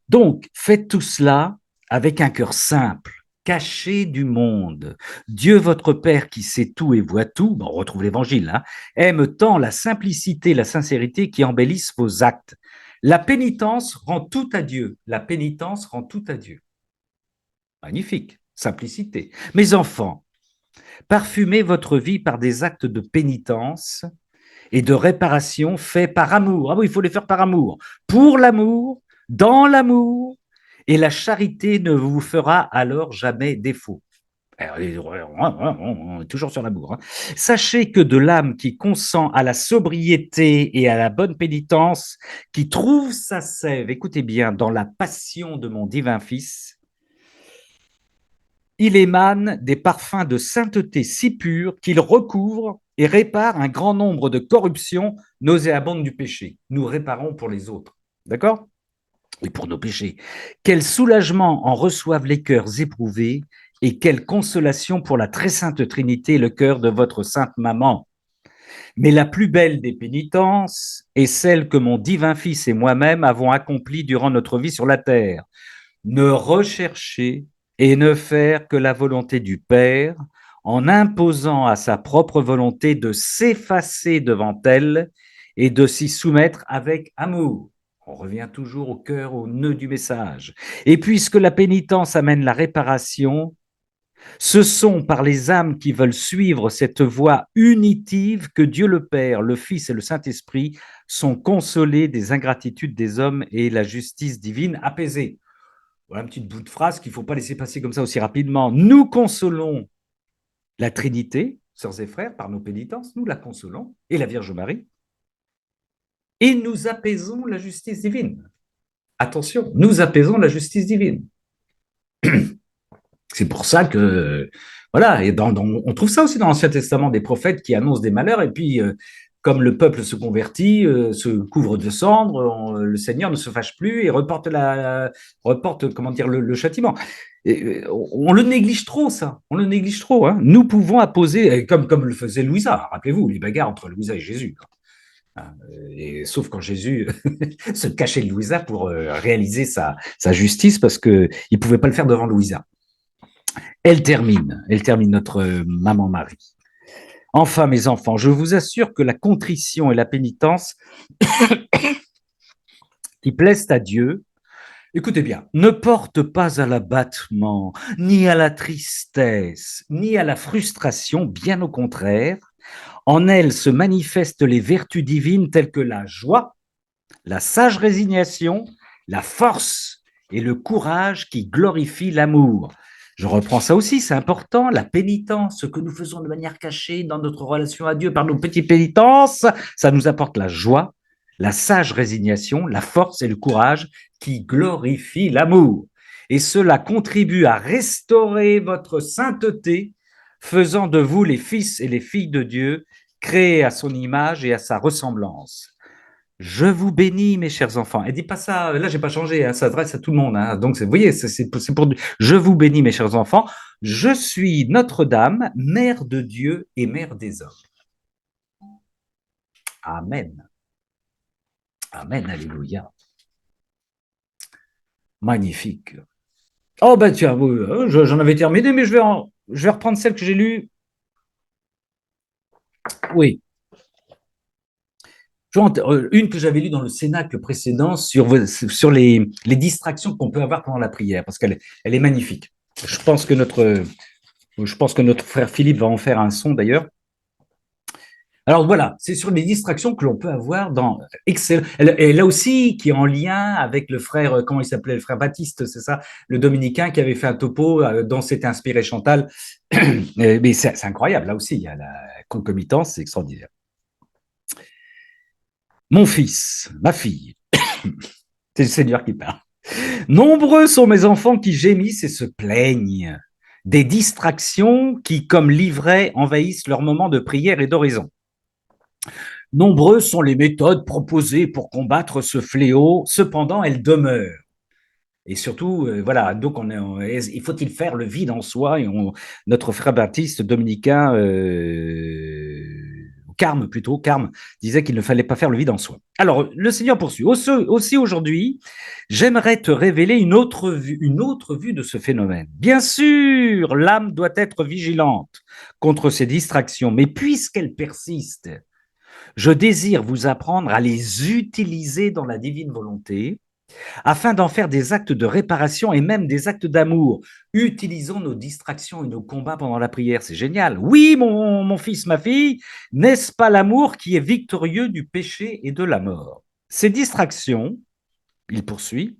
Donc, faites tout cela avec un cœur simple, caché du monde. Dieu, votre Père, qui sait tout et voit tout, on retrouve l'Évangile, hein, aime tant la simplicité, la sincérité qui embellissent vos actes. La pénitence rend tout à Dieu. La pénitence rend tout à Dieu. Magnifique, simplicité. Mes enfants, parfumez votre vie par des actes de pénitence et de réparation faits par amour. Ah oui, il faut les faire par amour. Pour l'amour, dans l'amour, et la charité ne vous fera alors jamais défaut. On est toujours sur l'amour. Hein. Sachez que de l'âme qui consent à la sobriété et à la bonne pénitence, qui trouve sa sève, écoutez bien, dans la passion de mon divin Fils, il émane des parfums de sainteté si purs qu'il recouvre et répare un grand nombre de corruptions nauséabondes du péché. Nous réparons pour les autres. D'accord ? Et pour nos péchés. Quel soulagement en reçoivent les cœurs éprouvés et quelle consolation pour la très sainte Trinité, le cœur de votre sainte maman. Mais la plus belle des pénitences est celle que mon divin Fils et moi-même avons accomplie durant notre vie sur la terre. Ne rechercher et ne faire que la volonté du Père en imposant à sa propre volonté de s'effacer devant elle et de s'y soumettre avec amour. On revient toujours au cœur, au nœud du message. Et puisque la pénitence amène la réparation, ce sont par les âmes qui veulent suivre cette voie unitive que Dieu le Père, le Fils et le Saint-Esprit sont consolés des ingratitudes des hommes et la justice divine apaisée. Voilà un petit bout de phrase qu'il ne faut pas laisser passer comme ça aussi rapidement. Nous consolons la Trinité, sœurs et frères, par nos pénitences, nous la consolons, et la Vierge Marie, et nous apaisons la justice divine. Attention, nous apaisons la justice divine. C'est pour ça que, voilà, et on trouve ça aussi dans l'Ancien Testament, des prophètes qui annoncent des malheurs, et puis, comme le peuple se convertit, se couvre de cendres, le Seigneur ne se fâche plus et reporte, comment dire, le châtiment. Et, on le néglige trop, ça. On le néglige trop. Hein. Nous pouvons apposer, comme le faisait Louisa. Rappelez-vous, les bagarres entre Louisa et Jésus. Et, sauf quand Jésus se cachait de Louisa pour réaliser sa justice parce qu'il ne pouvait pas le faire devant Louisa. Elle termine notre maman Marie. Enfin, mes enfants, je vous assure que la contrition et la pénitence qui plaisent à Dieu, écoutez bien, ne portent pas à l'abattement, ni à la tristesse, ni à la frustration, bien au contraire. En elles se manifestent les vertus divines telles que la joie, la sage résignation, la force et le courage qui glorifient l'amour. Je reprends ça aussi, c'est important, la pénitence, ce que nous faisons de manière cachée dans notre relation à Dieu par nos petites pénitences, ça nous apporte la joie, la sage résignation, la force et le courage qui glorifient l'amour. Et cela contribue à restaurer votre sainteté, faisant de vous les fils et les filles de Dieu, créés à son image et à sa ressemblance. Je vous bénis, mes chers enfants. Et dis pas ça, là, j'ai pas changé, hein, ça s'adresse à tout le monde. Hein. Donc, vous voyez, c'est pour. Je vous bénis, mes chers enfants. Je suis Notre-Dame, mère de Dieu et mère des hommes. Amen. Amen, alléluia. Magnifique. Oh, ben tiens, j'en avais terminé, mais je vais reprendre celle que j'ai lue. Oui. Une que j'avais lue dans le Cénacle précédent sur les distractions qu'on peut avoir pendant la prière, parce qu'elle est magnifique. Je pense que notre frère Philippe va en faire un son d'ailleurs. Alors voilà, c'est sur les distractions que l'on peut avoir dans Excel. Et là aussi, qui est en lien avec le frère, comment il s'appelait, le frère Baptiste, c'est ça, le dominicain qui avait fait un topo dont s'était inspiré Chantal. Mais c'est incroyable, là aussi, il y a la concomitance, c'est extraordinaire. Mon fils, ma fille, c'est le Seigneur qui parle. Nombreux sont mes enfants qui gémissent et se plaignent des distractions qui, comme l'ivraie, envahissent leur moment de prière et d'oraison. Nombreuses sont les méthodes proposées pour combattre ce fléau, cependant elles demeurent. Et surtout, voilà, donc il faut-il faire le vide en soi et notre frère baptiste dominicain, Carme, disait qu'il ne fallait pas faire le vide en soi. Alors, le Seigneur poursuit. Aussi aujourd'hui, j'aimerais te révéler une autre vue de ce phénomène. Bien sûr, l'âme doit être vigilante contre ces distractions, mais puisqu'elles persistent, je désire vous apprendre à les utiliser dans la divine volonté, afin d'en faire des actes de réparation et même des actes d'amour. Utilisons nos distractions et nos combats pendant la prière, c'est génial. Oui, mon fils, ma fille, n'est-ce pas l'amour qui est victorieux du péché et de la mort? Ces distractions, il poursuit,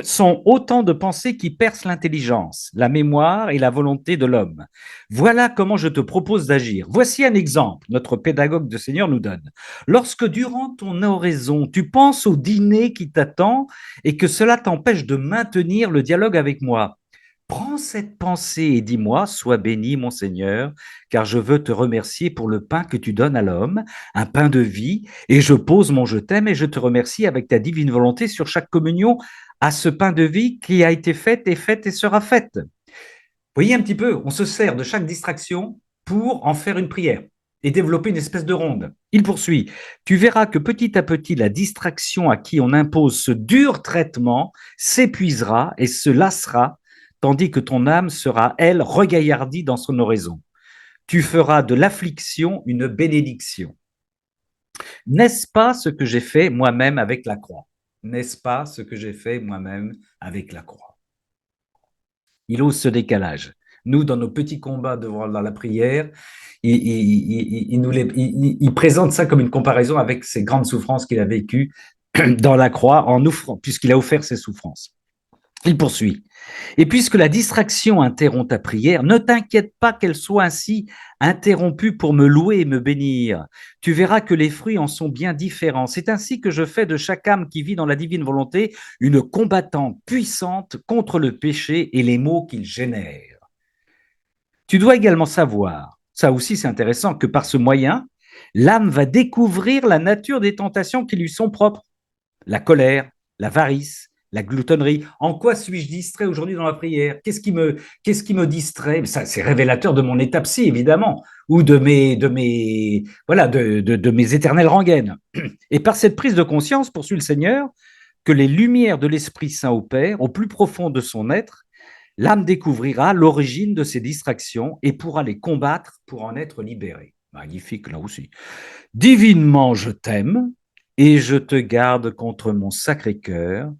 sont autant de pensées qui percent l'intelligence, la mémoire et la volonté de l'homme. Voilà comment je te propose d'agir. Voici un exemple, notre pédagogue de Seigneur nous donne. Lorsque durant ton oraison, tu penses au dîner qui t'attend et que cela t'empêche de maintenir le dialogue avec moi, prends cette pensée et dis-moi, sois béni, mon Seigneur, car je veux te remercier pour le pain que tu donnes à l'homme, un pain de vie, et je pose mon je t'aime et je te remercie avec ta divine volonté sur chaque communion à ce pain de vie qui a été fait et sera faite. Vous voyez un petit peu, on se sert de chaque distraction pour en faire une prière et développer une espèce de ronde. Il poursuit. Tu verras que petit à petit, la distraction à qui on impose ce dur traitement s'épuisera et se lassera, tandis que ton âme sera, elle, regaillardie dans son oraison. Tu feras de l'affliction une bénédiction. N'est-ce pas ce que j'ai fait moi-même avec la croix? N'est-ce pas ce que j'ai fait moi-même avec la croix? Il ose ce décalage. Nous, dans nos petits combats dans la prière, il présente ça comme une comparaison avec ces grandes souffrances qu'il a vécues dans la croix, en offrant, puisqu'il a offert ses souffrances. Il poursuit. Et puisque la distraction interrompt ta prière, ne t'inquiète pas qu'elle soit ainsi interrompue pour me louer et me bénir. Tu verras que les fruits en sont bien différents. C'est ainsi que je fais de chaque âme qui vit dans la divine volonté une combattante puissante contre le péché et les maux qu'il génère. Tu dois également savoir, ça aussi c'est intéressant, que par ce moyen, l'âme va découvrir la nature des tentations qui lui sont propres. La colère, l'avarice, la gloutonnerie. En quoi suis-je distrait aujourd'hui dans la prière? Qu'est-ce qui me distrait? Ça, c'est révélateur de mon état psy, évidemment, ou voilà, de mes éternelles rengaines. Et par cette prise de conscience, poursuit le Seigneur, que les lumières de l'Esprit Saint opèrent au plus profond de son être, l'âme découvrira l'origine de ces distractions et pourra les combattre pour en être libérée. Magnifique, là aussi. Divinement, je t'aime et je te garde contre mon sacré cœur.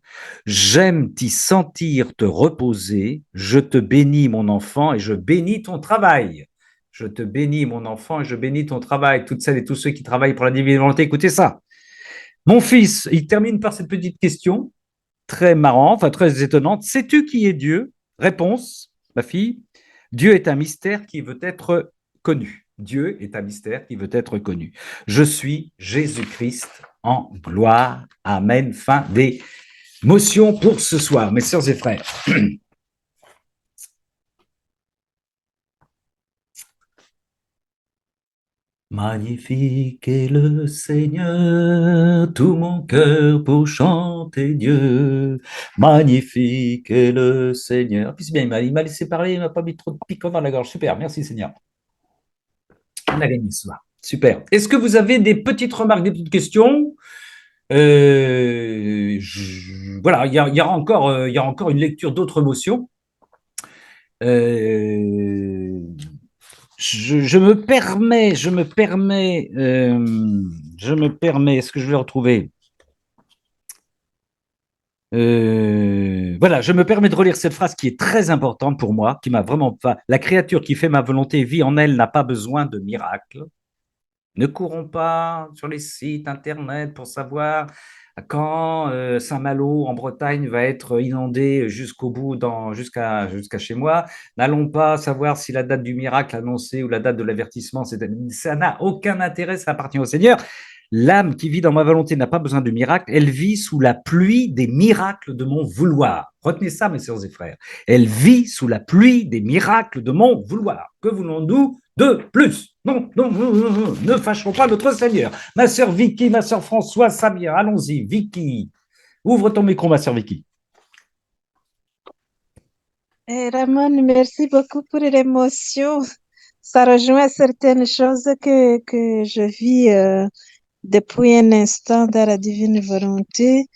J'aime t'y sentir te reposer. Je te bénis, mon enfant, et je bénis ton travail. Je te bénis, mon enfant, et je bénis ton travail. Toutes celles et tous ceux qui travaillent pour la divine volonté, écoutez ça. Mon fils, il termine par cette petite question, très marrante, enfin très étonnante. Sais-tu qui est Dieu? Réponse, ma fille, Dieu est un mystère qui veut être connu. Dieu est un mystère qui veut être connu. Je suis Jésus-Christ en gloire. Amen. Fin des motions pour ce soir, mes sœurs et frères. Magnifique est le Seigneur, tout mon cœur pour chanter Dieu. Magnifique est le Seigneur. Puis c'est bien, il m'a laissé parler, il m'a pas mis trop de piquant dans la gorge. Super, merci Seigneur. On a gagné ce soir. Super. Est-ce que vous avez des petites remarques, des petites questions? Voilà, il y a encore une lecture d'autres motions. Euh, je me permets, est-ce que je vais retrouver voilà, je me permets de relire cette phrase qui est très importante pour moi, qui m'a vraiment. Enfin, la créature qui fait ma volonté vit en elle, n'a pas besoin de miracle. Ne courons pas sur les sites internet pour savoir quand Saint-Malo en Bretagne va être inondé jusqu'au bout, jusqu'à chez moi. N'allons pas savoir si la date du miracle annoncé ou la date de l'avertissement, ça n'a aucun intérêt, ça appartient au Seigneur. L'âme qui vit dans ma volonté n'a pas besoin de miracle, elle vit sous la pluie des miracles de mon vouloir. Retenez ça, mes sœurs et frères. Elle vit sous la pluie des miracles de mon vouloir. Que voulons-nous de plus? Non, non, non, non, non, ne fâchons pas notre Seigneur. Ma sœur Vicky, ma sœur Françoise, Samir, allons-y. Vicky, ouvre ton micro, ma sœur Vicky. Ramon, merci beaucoup pour l'émotion. Ça rejoint certaines choses que je vis depuis un instant dans la divine volonté.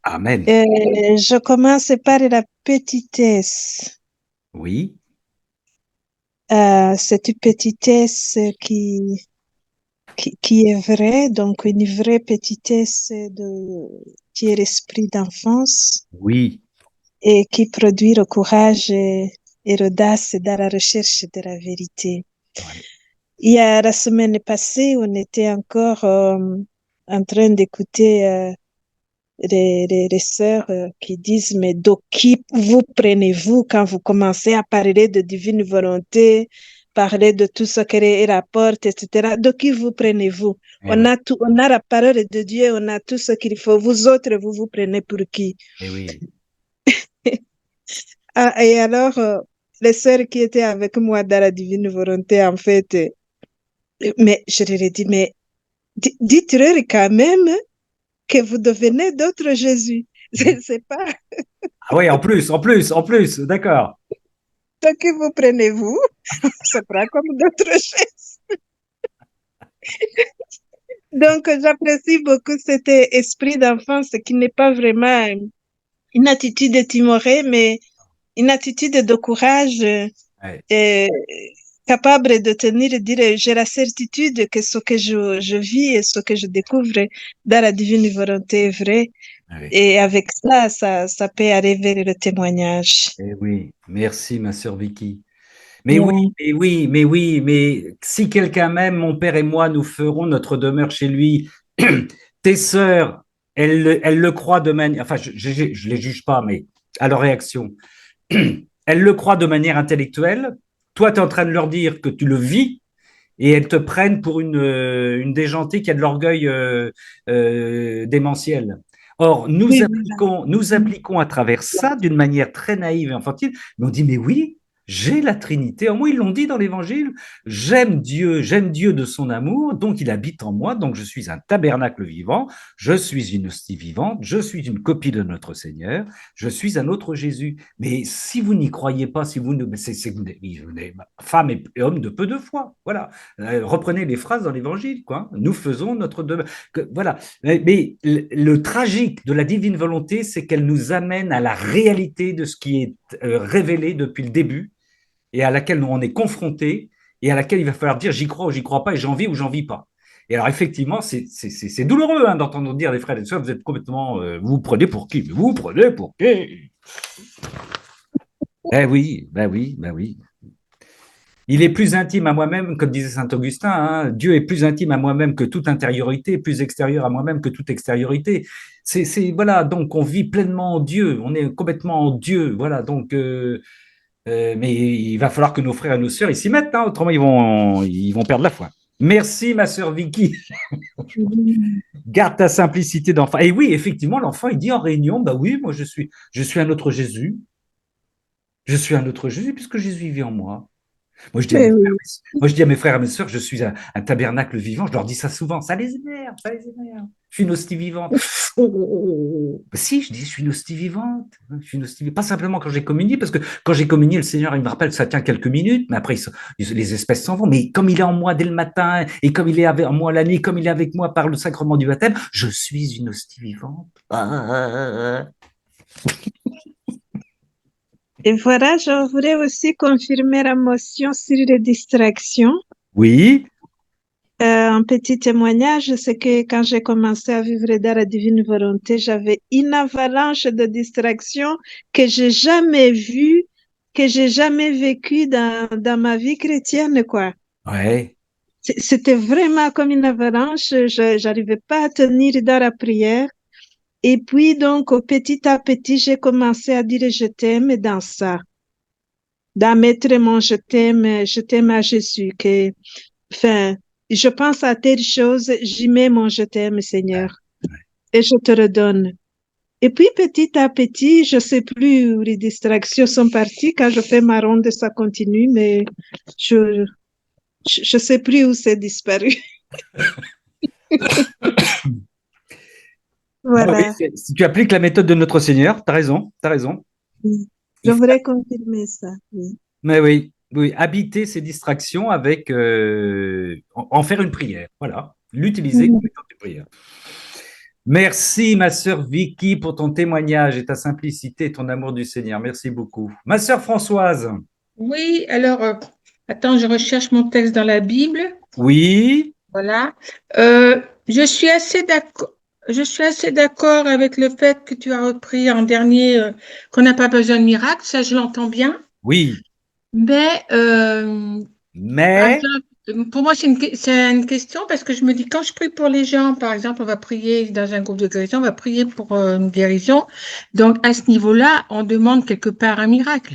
Amen. Je commence par la petitesse. Oui. C'est une petitesse qui est vraie, donc une vraie petitesse qui est l'esprit d'enfance Oui. et qui produit le courage et l'audace dans la recherche de la vérité. Ouais. Il y a la semaine passée, on était encore en train d'écouter les sœurs qui disent, mais de qui vous prenez-vous quand vous commencez à parler de divine volonté, parler de tout ce qu'elle rapporte, etc. De qui vous prenez-vous? Eh oui. On a la parole de Dieu, on a tout ce qu'il faut. Vous autres, vous vous prenez pour qui? Eh oui. Ah, et alors, les sœurs qui étaient avec moi dans la divine volonté, en fait, mais je leur ai dit, mais dites-leur quand même que vous devenez d'autres Jésus. C'est pas Ah oui, en plus, d'accord. ce que vous prenez-vous, se prend comme d'autres Jésus. Donc, j'apprécie beaucoup cet esprit d'enfance qui n'est pas vraiment une attitude timorée, mais une attitude de courage Ouais. et capable de tenir et dire, j'ai la certitude que ce que je vis et ce que je découvre dans la divine volonté est vrai. Ouais. Et avec ça, ça peut aller vers le témoignage. Eh oui. Merci, ma sœur Vicky. Mais oui, Ouais. mais oui, mais oui, mais si quelqu'un m'aime, mon père et moi, nous ferons notre demeure chez lui. Tes sœurs, elles le croient de manière, enfin, je les juge pas, mais à leur réaction, elles le croient de manière intellectuelle. Toi, tu es en train de leur dire que tu le vis et elles te prennent pour une déjantée qui a de l'orgueil démentiel. Or, Oui, voilà. nous appliquons à travers ça d'une manière très naïve et enfantine, mais on dit, mais oui, J'ai la Trinité en moi, ils l'ont dit dans l'Évangile. J'aime Dieu de son amour, donc il habite en moi, donc je suis un tabernacle vivant, je suis une hostie vivante, je suis une copie de notre Seigneur, je suis un autre Jésus. Mais si vous n'y croyez pas, si vous ne, c'est vous n'êtes femme et homme de peu de foi. Voilà. Reprenez les phrases dans l'Évangile, quoi. Nous faisons notre devoir. Voilà. Mais le tragique de la divine volonté, c'est qu'elle nous amène à la réalité de ce qui est révélé depuis le début et à laquelle on est confronté et à laquelle il va falloir dire j'y crois ou j'y crois pas et j'en vis ou j'en vis pas. Et alors effectivement, c'est douloureux hein, d'entendre dire les frères et les sœurs, vous êtes complètement, vous vous prenez pour qui? Mais vous vous prenez pour qui? Eh oui, ben oui, ben oui. Il est plus intime à moi-même, comme disait saint Augustin, hein, Dieu est plus intime à moi-même que toute intériorité, plus extérieur à moi-même que toute extériorité. Voilà, donc on vit pleinement en Dieu, on est complètement en Dieu, voilà, donc mais il va falloir que nos frères et nos sœurs ils s'y mettent, hein, autrement ils vont perdre la foi. Merci ma sœur Vicky, Mhm. garde ta simplicité d'enfant. Et oui, effectivement, l'enfant il dit en réunion, bah oui, moi je suis un autre Jésus, je suis un autre Jésus puisque Jésus vit en moi. Moi, je dis à mes Mais frères, oui. moi, je dis à mes frères et mes sœurs, je suis un tabernacle vivant. Je leur dis ça souvent. Ça les énerve, ça les énerve. Je suis une hostie vivante. Oh, oh, oh, oh. Si, je dis, je suis une hostie vivante. Je suis une hostie vivante. Pas simplement quand j'ai communié, parce que quand j'ai communié, le Seigneur, il me rappelle, ça tient quelques minutes, mais après, les espèces s'en vont. Mais comme il est en moi dès le matin, et comme il est en moi la nuit, comme il est avec moi par le sacrement du baptême, je suis une hostie vivante. Et voilà, je voudrais aussi confirmer la motion sur les distractions. Oui, Un petit témoignage, c'est que quand j'ai commencé à vivre dans la divine volonté, j'avais une avalanche de distractions que j'ai jamais vue, que j'ai jamais vécue dans ma vie chrétienne, quoi. ouais, C'était vraiment comme une avalanche. Je n'arrivais pas à tenir dans la prière. Et puis, donc, petit à petit, j'ai commencé à dire je t'aime dans ça. Dans mettre mon je t'aime à Jésus. Que, enfin, je pense à telle chose, j'y mets mon je t'aime, Seigneur. Et je te redonne. Et puis, petit à petit, je sais plus où les distractions sont parties. Quand je fais ma ronde, ça continue, mais je, je sais plus où c'est disparu. bah oui, Voilà. si tu appliques la méthode de notre Seigneur, tu as raison, tu as raison. Oui. Je Il faut voudrais confirmer ça. Oui. Mais oui, oui, habiter ces distractions avec en faire une prière. Voilà, l'utiliser comme Mhm. étant une prière. Merci, ma sœur Vicky, pour ton témoignage et ta simplicité et ton amour du Seigneur. Merci beaucoup. Ma sœur Françoise. Oui, alors, attends, je recherche mon texte dans la Bible. Oui, Voilà. Je suis assez d'accord. Je suis assez d'accord avec le fait que tu as repris en dernier qu'on n'a pas besoin de miracle, ça je l'entends bien. oui, Mais par mais exemple, pour moi c'est une question parce que je me dis quand je prie pour les gens, par exemple, on va prier dans un groupe de guérison, on va prier pour une guérison. Donc à ce niveau-là, on demande quelque part un miracle.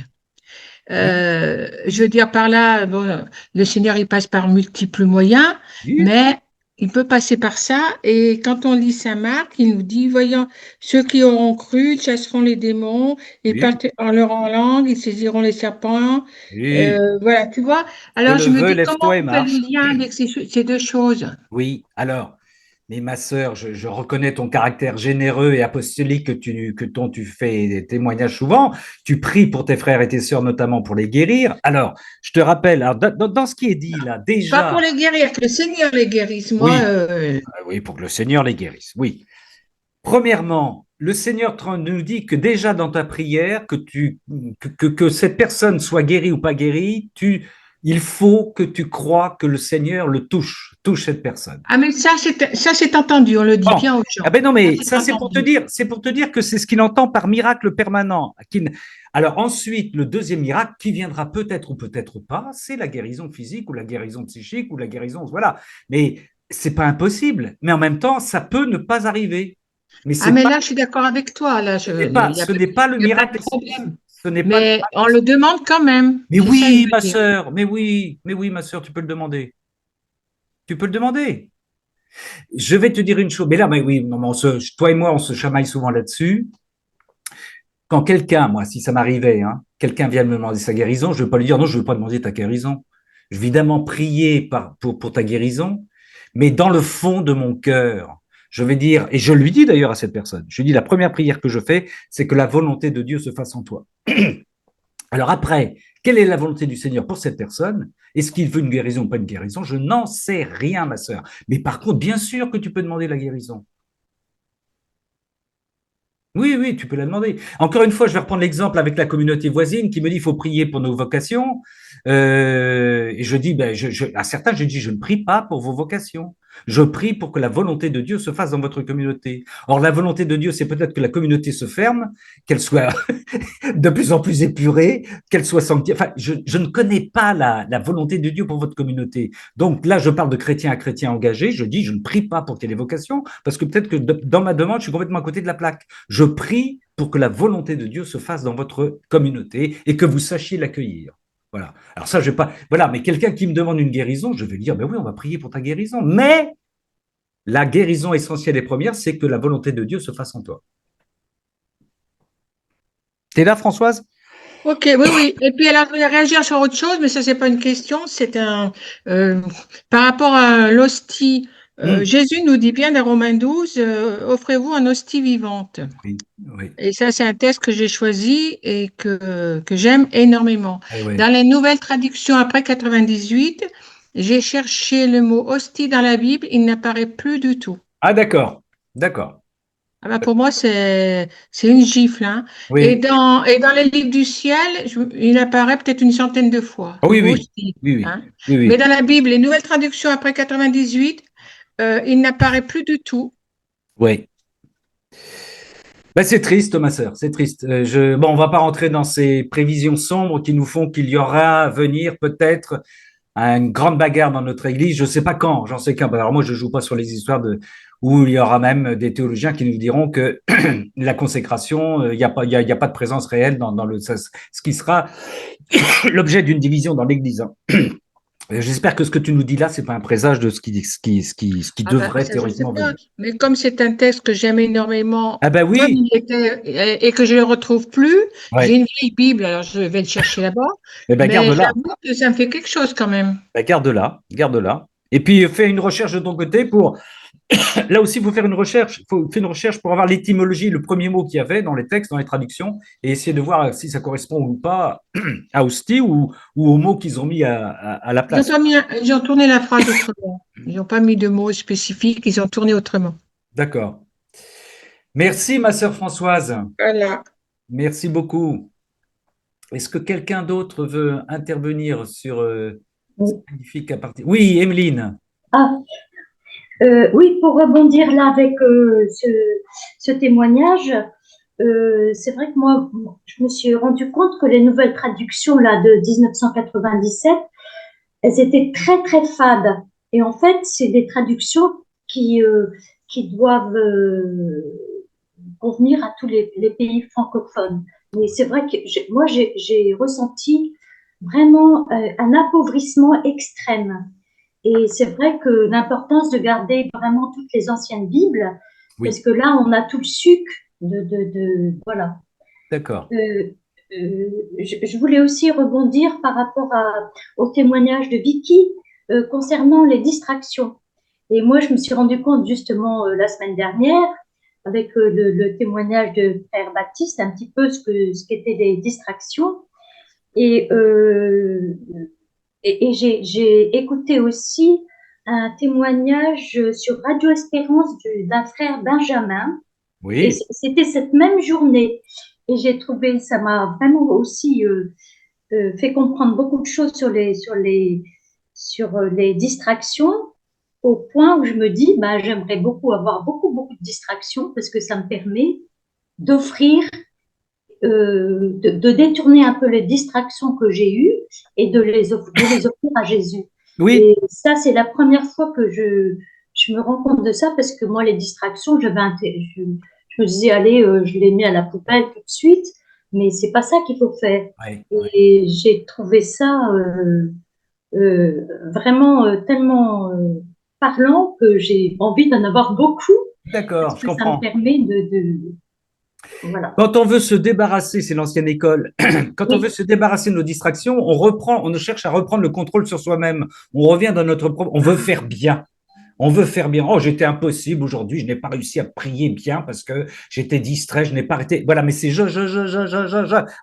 oui, Je veux dire par là, bon, le Seigneur, il passe par multiples moyens, oui, mais il peut passer par ça. Et quand on lit Saint Marc, il nous dit, voyons, ceux qui auront cru ils chasseront les démons, ils oui, partent en leur en langue, ils saisiront les serpents. oui. Voilà, tu vois. Je Alors le je me veux, dis, comment lève-toi et on fait le marche. lien avec ces deux choses? Oui, alors, mais ma sœur, je reconnais ton caractère généreux et apostolique dont tu fais des témoignages souvent. Tu pries pour tes frères et tes sœurs, notamment pour les guérir. Alors, je te rappelle, alors, dans ce qui est dit là, Pas pour déjà, les guérir, que le Seigneur les guérisse. Moi, oui, oui, pour que le Seigneur les guérisse, oui. Premièrement, le Seigneur nous dit que déjà dans ta prière, que cette personne soit guérie ou pas guérie, il faut que tu crois que le Seigneur touche cette personne. ah mais ça c'est entendu, on le dit Bon, bien aux ah gens. ben non, Ça mais c'est ça entendu. c'est pour te dire que c'est ce qu'il entend par miracle permanent. Alors ensuite, le deuxième miracle qui viendra peut-être ou peut-être pas, c'est la guérison physique ou la guérison psychique ou la guérison, voilà. Mais c'est pas impossible. Mais en même temps, ça peut ne pas arriver. Mais Ah, mais là, je suis d'accord avec toi. Là, ce n'est pas le il y a pas de miracle. problème. Ce n'est pas le Mais miracle. on le demande quand même. Mais C'est ça que je oui, veux ma dire. sœur, mais oui, ma sœur, tu peux le demander. Tu peux le demander. Je vais te dire une chose. Mais là, mais oui, non, toi et moi, on se chamaille souvent là-dessus. quand quelqu'un, moi, si ça m'arrivait, hein, quelqu'un vient me demander sa guérison, je ne vais pas lui dire non, je ne veux pas demander ta guérison. Je vais évidemment prier pour ta guérison, mais dans le fond de mon cœur, je vais dire, et je lui dis d'ailleurs à cette personne, je lui dis la première prière que je fais, c'est que la volonté de Dieu se fasse en toi. Alors après, quelle est la volonté du Seigneur pour cette personne? Est-ce qu'il veut une guérison ou pas une guérison? Je n'en sais rien, ma sœur. Mais par contre, bien sûr que tu peux demander la guérison. Oui, oui, tu peux la demander. Encore une fois, je vais reprendre l'exemple avec la communauté voisine qui me dit il faut prier pour nos vocations. Et je dis, ben, à certains, je dis, je ne prie pas pour vos vocations. Je prie pour que la volonté de Dieu se fasse dans votre communauté. Or, la volonté de Dieu, c'est peut-être que la communauté se ferme, qu'elle soit de plus en plus épurée, qu'elle soit sanctifiée. Enfin, je ne connais pas la volonté de Dieu pour votre communauté. Donc là, je parle de chrétien à chrétien engagé. Je dis, je ne prie pas pour qu'il y ait des vocations, parce que peut-être que dans ma demande, je suis complètement à côté de la plaque. Je prie pour que la volonté de Dieu se fasse dans votre communauté et que vous sachiez l'accueillir. Voilà. Alors ça, je vais pas. Voilà, mais quelqu'un qui me demande une guérison, je vais dire, ben oui, on va prier pour ta guérison. Mais la guérison essentielle et première, c'est que la volonté de Dieu se fasse en toi. T'es là, Françoise? Ok, oui, oui. Et puis elle a voulu réagir sur autre chose, mais ça, c'est pas une question, par rapport à l'hostie. Jésus nous dit bien dans Romains 12, offrez-vous un hostie vivante. Oui, oui. Et ça, c'est un texte que j'ai choisi et que j'aime énormément. Eh ouais. Dans les nouvelles traductions après 98, j'ai cherché le mot hostie dans la Bible, il n'apparaît plus du tout. Ah, d'accord, d'accord. Ah bah, pour moi, c'est une gifle, hein. Oui. Et dans les livres du ciel, il apparaît peut-être une centaine de fois, Ah le oui, mot oui, hostie, oui, oui, hein. oui, Mais oui. dans la Bible, les nouvelles traductions après 98, il n'apparaît plus du tout. Oui. Ben, c'est triste, ma sœur, c'est triste. Bon, on va pas rentrer dans ces prévisions sombres qui nous font qu'il y aura à venir peut-être une grande bagarre dans notre église. Je sais pas quand, j'en sais qu'un. Alors moi, je joue pas sur les histoires où il y aura même des théologiens qui nous diront que la consécration, il n'y a pas, il y a pas de présence réelle ce qui sera l'objet d'une division dans l'église, hein. J'espère que ce que tu nous dis là, c'est pas un présage de ce qui Ah ben, devrait ça, je ne sais théoriquement pas. venir. Mais comme c'est un texte que j'aime énormément, Ah ben comme oui, il était, et que je ne le retrouve plus, j'ai ouais. une vieille Bible, alors je vais le chercher là-bas, Eh ben mais garde-la. j'avoue que ça me fait quelque chose quand même. Ben, garde-la, garde-la. Et puis fais une recherche de ton côté pour. Là aussi, il faut faire une recherche. Il faut faire une recherche pour avoir l'étymologie, le premier mot qu'il y avait dans les textes, dans les traductions, et essayer de voir si ça correspond ou pas à hostie ou aux mots qu'ils ont mis à la Ils ont place. pas mis, ils ont tourné la phrase autrement. Ils n'ont pas mis de mots spécifiques, ils ont tourné autrement. D'accord. Merci, ma sœur Françoise. Voilà. Merci beaucoup. Est-ce que quelqu'un d'autre veut intervenir sur cette Oui. magnifique partie? Oui, Emeline. Ah, oui, pour rebondir là avec ce témoignage, c'est vrai que moi, je me suis rendu compte que les nouvelles traductions là de 1997, elles étaient très très fades. Et en fait, c'est des traductions qui doivent convenir à tous les pays francophones. Mais c'est vrai que moi, j'ai ressenti vraiment un appauvrissement extrême. Et c'est vrai que l'importance de garder vraiment toutes les anciennes Bibles, parce Oui, que là, on a tout le suc voilà. d'accord. Euh, je voulais aussi rebondir par rapport au témoignage de Vicky concernant les distractions. Et moi, je me suis rendu compte justement la semaine dernière, avec le témoignage de Frère Baptiste, un petit peu ce qu'étaient les distractions. Et, euh, et j'ai écouté aussi un témoignage sur Radio Espérance d'un frère Benjamin. Et Oui, c'était cette même journée. Et j'ai trouvé, ça m'a vraiment aussi fait comprendre beaucoup de choses sur les distractions, au point où je me dis, bah, j'aimerais beaucoup avoir beaucoup de distractions parce que ça me permet d'offrir, de détourner un peu les distractions que j'ai eues et de les offrir à Jésus. oui, Et ça, c'est la première fois que je me rends compte de ça parce que moi, les distractions, je me disais, allez, je les mets à la poubelle tout de suite, mais c'est pas ça qu'il faut faire. oui, oui. Et j'ai trouvé ça vraiment tellement parlant que j'ai envie d'en avoir beaucoup parce D'accord, je que ça me comprends. permet de Voilà. Quand on veut se débarrasser, c'est l'ancienne école, quand on veut Oui, se débarrasser de nos distractions, on cherche à reprendre le contrôle sur soi-même. On revient dans notre propre. On veut faire bien. On veut faire bien. Oh, j'étais impossible aujourd'hui, je n'ai pas réussi à prier bien parce que j'étais distrait, je n'ai pas arrêté. Voilà, mais c'est je.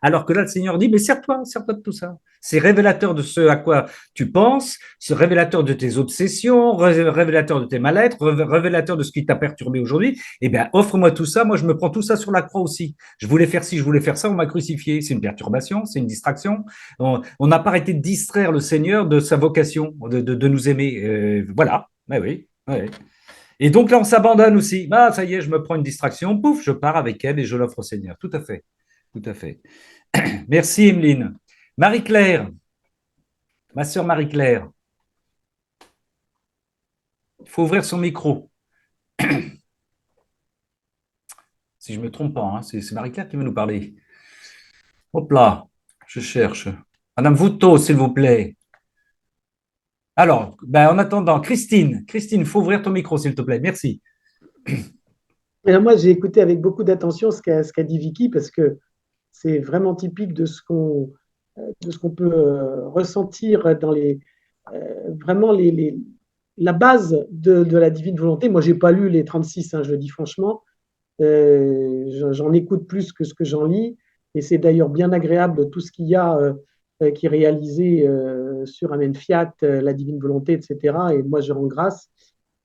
Alors que là, le Seigneur dit, mais sers-toi de tout ça. C'est révélateur de ce à quoi tu penses, c'est révélateur de tes obsessions, révélateur de tes mal-être, révélateur de ce qui t'a perturbé aujourd'hui. Eh bien, offre-moi tout ça, moi je me prends tout ça sur la croix aussi. Je voulais faire ci, je voulais faire ça, on m'a crucifié. C'est une perturbation, c'est une distraction. On n'a pas arrêté de distraire le Seigneur de sa vocation, de nous aimer. Voilà. Mais oui, ouais. Et donc là, on s'abandonne aussi. Ah, ça y est, je me prends une distraction, pouf, je pars avec elle et je l'offre au Seigneur. Tout à fait. Tout à fait. Merci, Emeline. Marie-Claire, ma sœur Marie-Claire, il faut ouvrir son micro. Si je ne me trompe pas, hein, c'est Marie-Claire qui veut nous parler. Hop là, je cherche. Madame Voutot, s'il vous plaît. Alors, ben, en attendant, Christine, il faut ouvrir ton micro, s'il te plaît. Merci. Alors moi, j'ai écouté avec beaucoup d'attention ce qu'a dit Vicky parce que c'est vraiment typique de ce qu'on peut ressentir dans vraiment la base de la divine volonté. Moi, j'ai pas lu les 36, hein, je le dis franchement. J'en écoute plus que ce que j'en lis. Et c'est d'ailleurs bien agréable tout ce qu'il y a qui est réalisé sur Amen Fiat, la divine volonté, etc. Et moi, je rends grâce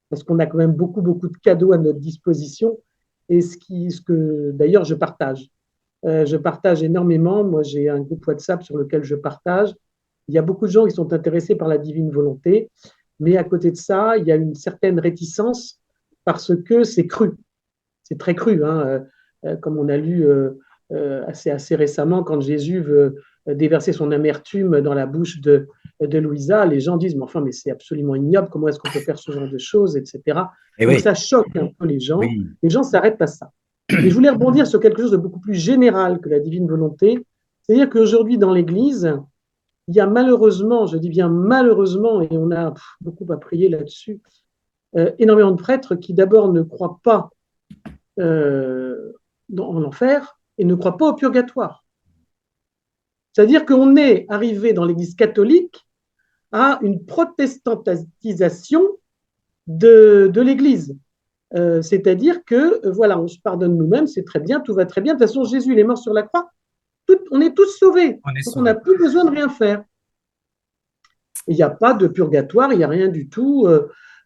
parce qu'on a quand même beaucoup, beaucoup de cadeaux à notre disposition et ce que d'ailleurs je partage. Je partage énormément. Moi, j'ai un groupe WhatsApp sur lequel je partage. Il y a beaucoup de gens qui sont intéressés par la divine volonté, mais à côté de ça, il y a une certaine réticence parce que c'est cru. C'est très cru, hein, comme on a lu assez récemment, quand Jésus veut déverser son amertume dans la bouche de Louisa, les gens disent, mais enfin, mais c'est absolument ignoble, comment est-ce qu'on peut faire ce genre de choses, etc. Et Donc oui, ça choque un peu oui. les gens s'arrêtent à ça. Mais je voulais rebondir sur quelque chose de beaucoup plus général que la divine volonté, c'est-à-dire qu'aujourd'hui dans l'Église, il y a malheureusement, je dis bien malheureusement, et on a beaucoup à prier là-dessus, énormément de prêtres qui d'abord ne croient pas en l'enfer et ne croient pas au purgatoire. C'est-à-dire qu'on est arrivé dans l'Église catholique à une protestantisation de l'Église. C'est-à-dire que, voilà, on se pardonne nous-mêmes, c'est très bien, tout va très bien. De toute façon, Jésus, il est mort sur la croix, on est tous sauvés. Donc, on n'a plus besoin de rien faire. Il n'y a pas de purgatoire, il n'y a rien du tout.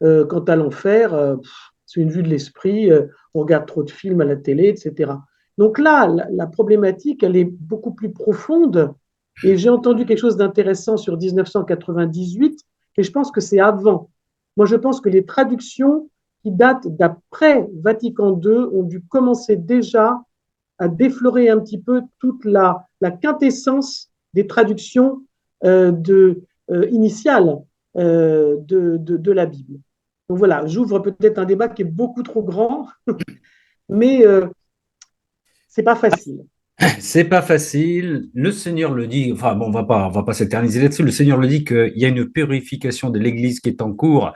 Quant à l'enfer, c'est une vue de l'esprit, on regarde trop de films à la télé, etc. Donc là, la problématique, elle est beaucoup plus profonde. Et j'ai entendu quelque chose d'intéressant sur 1998, et je pense que c'est avant. Moi, je pense que les traductions qui datent d'après Vatican II ont dû commencer déjà à déflorer un petit peu toute la quintessence des traductions initiales de la Bible. Donc voilà, j'ouvre peut-être un débat qui est beaucoup trop grand, mais c'est pas facile. C'est pas facile. Le Seigneur le dit. Enfin, bon, on va pas s'éterniser là-dessus. Le Seigneur le dit qu'il y a une purification de l'Église qui est en cours.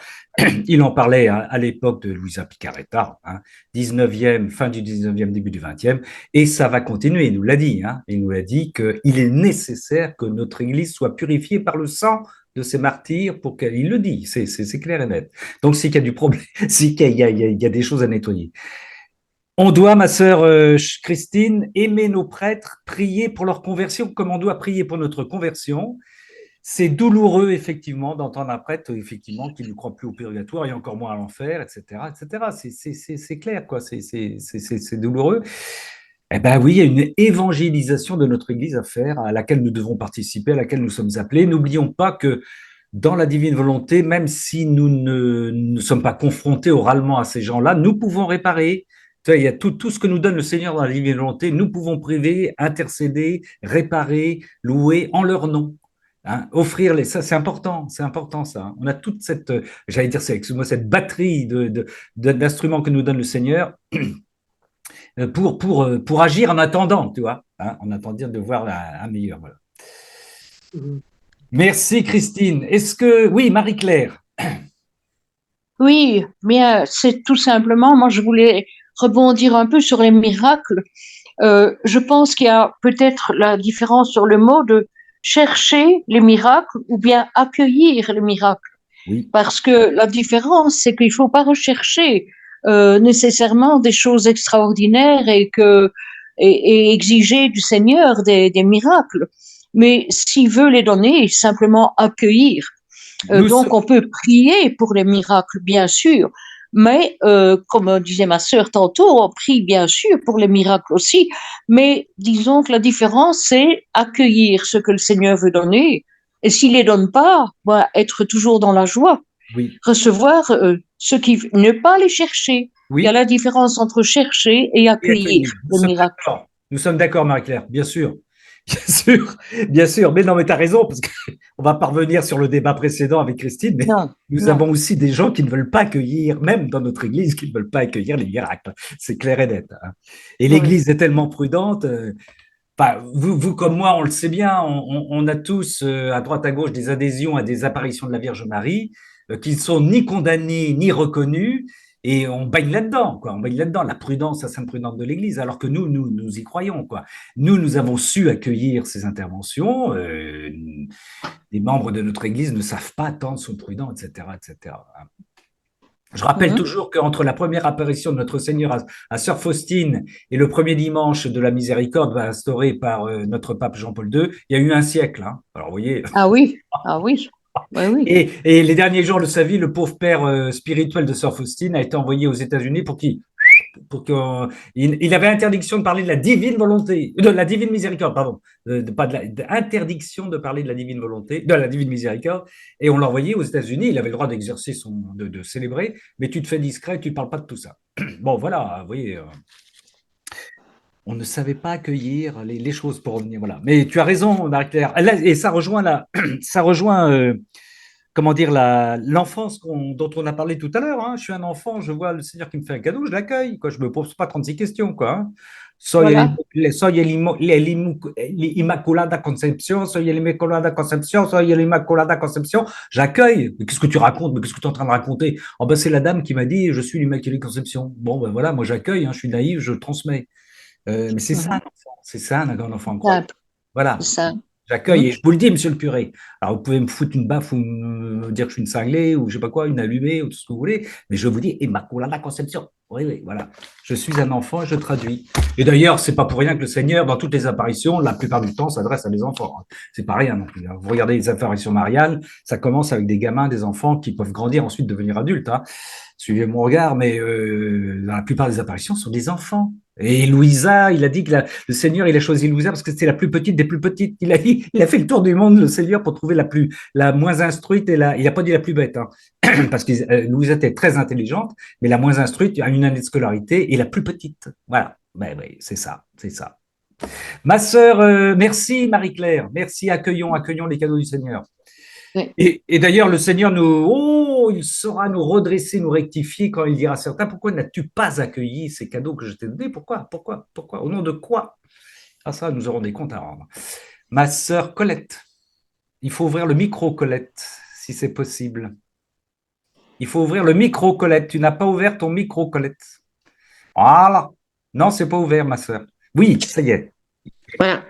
Il en parlait à l'époque de Luisa Picaretta, hein, 19e, fin du 19e, début du 20e, et ça va continuer. Il nous l'a dit. Hein, il nous l'a dit qu'il est nécessaire que notre Église soit purifiée par le sang de ses martyrs pour qu'elle. Il le dit. C'est clair et net. Donc, c'est qu'il y a du problème, c'est qu'il y a des choses à nettoyer. On doit, ma sœur Christine, aimer nos prêtres, prier pour leur conversion comme on doit prier pour notre conversion. C'est douloureux, effectivement, d'entendre un prêtre, effectivement, qui ne croit plus au purgatoire et encore moins à l'enfer, etc., etc. C'est clair, quoi. C'est douloureux. Eh bien oui, il y a une évangélisation de notre Église à faire, à laquelle nous devons participer, à laquelle nous sommes appelés. N'oublions pas que dans la divine volonté, même si nous ne sommes pas confrontés oralement à ces gens-là, nous pouvons réparer. Tu vois, il y a tout ce que nous donne le Seigneur dans la divine volonté, nous pouvons priver, intercéder, réparer, louer en leur nom. Hein, offrir ça, c'est important ça. Hein. On a toute cette, j'allais dire, excuse-moi, cette batterie d'instruments que nous donne le Seigneur pour agir en attendant, tu vois, hein, en attendant de voir un meilleur. Voilà. Merci Christine. Est-ce que, oui, Marie-Claire. Oui, bien, c'est tout simplement, moi je voulais rebondir un peu sur les miracles je pense qu'il y a peut-être la différence sur le mot de chercher les miracles ou bien accueillir les miracles. Oui. Parce que la différence, c'est qu'il ne faut pas rechercher nécessairement des choses extraordinaires et exiger du Seigneur des miracles. Mais s'il veut les donner, simplement accueillir. Donc, on peut prier pour les miracles, bien sûr. Mais, comme disait ma sœur tantôt, on prie bien sûr pour les miracles aussi. Mais disons que la différence, c'est accueillir ce que le Seigneur veut donner. Et s'il les donne pas, être toujours dans la joie. Oui. Recevoir ce qui, ne pas les chercher. Oui. Il y a la différence entre chercher et accueillir le miracle. Nous sommes d'accord, Marie-Claire, bien sûr. Bien sûr, bien sûr. Mais non, mais tu as raison, parce qu'on va parvenir sur le débat précédent avec Christine, mais nous avons aussi des gens qui ne veulent pas accueillir, même dans notre Église, qui ne veulent pas accueillir les miracles. C'est clair et net. Hein. Et l'Église est tellement prudente. Vous comme moi, on le sait bien, on a tous à droite à gauche des adhésions à des apparitions de la Vierge Marie qui ne sont ni condamnées ni reconnues. Et on baigne là-dedans, quoi. On baigne là-dedans, la prudence, la sainte prudence de l'Église, alors que nous y croyons, quoi. Nous avons su accueillir ces interventions. Les membres de notre Église ne savent pas attendre, sont prudents, etc., etc. Je rappelle toujours qu'entre la première apparition de notre Seigneur à Sœur Faustine et le premier dimanche de la Miséricorde instauré par notre pape Jean-Paul II, il y a eu un siècle. Hein. Alors, vous voyez. Ah oui, ah oui. Ouais, oui. Et les derniers jours de sa vie, le pauvre père spirituel de Sœur Faustine a été envoyé aux États-Unis pour qu'il il avait interdiction de parler de la divine volonté, de la divine miséricorde, pardon, interdiction de parler de la divine volonté, de la divine miséricorde, et on l'a envoyé aux États-Unis. Il avait le droit d'exercer de célébrer, mais tu te fais discret, tu ne parles pas de tout ça. Bon, voilà, vous voyez. On ne savait pas accueillir les choses pour revenir. Voilà. Mais tu as raison, Marie-Claire. Et ça rejoint comment dire, l'enfance dont on a parlé tout à l'heure. Hein. Je suis un enfant, je vois le Seigneur qui me fait un cadeau, je l'accueille. Je ne me pose pas 36 questions. Quoi, hein. Soy l'Immaculada Conception, soy l'Immaculada Conception, soy l'Immaculada Conception. J'accueille. Mais qu'est-ce que tu racontes? Mais qu'est-ce que tu es en train de raconter? Oh ben, c'est la dame qui m'a dit, je suis l'Immaculée Conception. Bon, ben voilà, moi j'accueille, hein, je suis naïf, je transmets. Mais c'est ça, un enfant. C'est ça, un enfant incroyable. Voilà. J'accueille et je vous le dis, monsieur le curé. Alors, vous pouvez me foutre une baffe ou me dire que je suis une cinglée ou je sais pas quoi, une allumée ou tout ce que vous voulez, mais je vous dis, Immaculada Conception. Oui, oui, voilà. Je suis un enfant et je traduis. Et d'ailleurs, c'est pas pour rien que le Seigneur, dans toutes les apparitions, la plupart du temps, s'adresse à des enfants. C'est pas rien non plus. Hein. Vous regardez les apparitions mariales, ça commence avec des gamins, des enfants qui peuvent grandir ensuite devenir adultes. Hein. Suivez mon regard, mais dans la plupart des apparitions, ce sont des enfants. Et Louisa, il a dit que le Seigneur, il a choisi Louisa parce que c'était la plus petite des plus petites. Il a fait le tour du monde, le Seigneur, pour trouver la moins instruite et il n'a pas dit la plus bête, hein, parce que Louisa était très intelligente, mais la moins instruite a une année de scolarité et la plus petite. Voilà. Ben oui, c'est ça, c'est ça. Ma sœur, merci Marie-Claire, merci, accueillons les cadeaux du Seigneur. Oui. Et d'ailleurs, le Seigneur il saura nous redresser, nous rectifier quand il dira à certains, pourquoi n'as-tu pas accueilli ces cadeaux que je t'ai donnés? Pourquoi? Au nom de quoi? Ah ça, nous aurons des comptes à rendre. Ma sœur Colette, il faut ouvrir le micro, Colette, si c'est possible. Il faut ouvrir le micro, Colette. Tu n'as pas ouvert ton micro, Colette. Voilà. Non, c'est pas ouvert, ma sœur. Oui, ça y est. Voilà.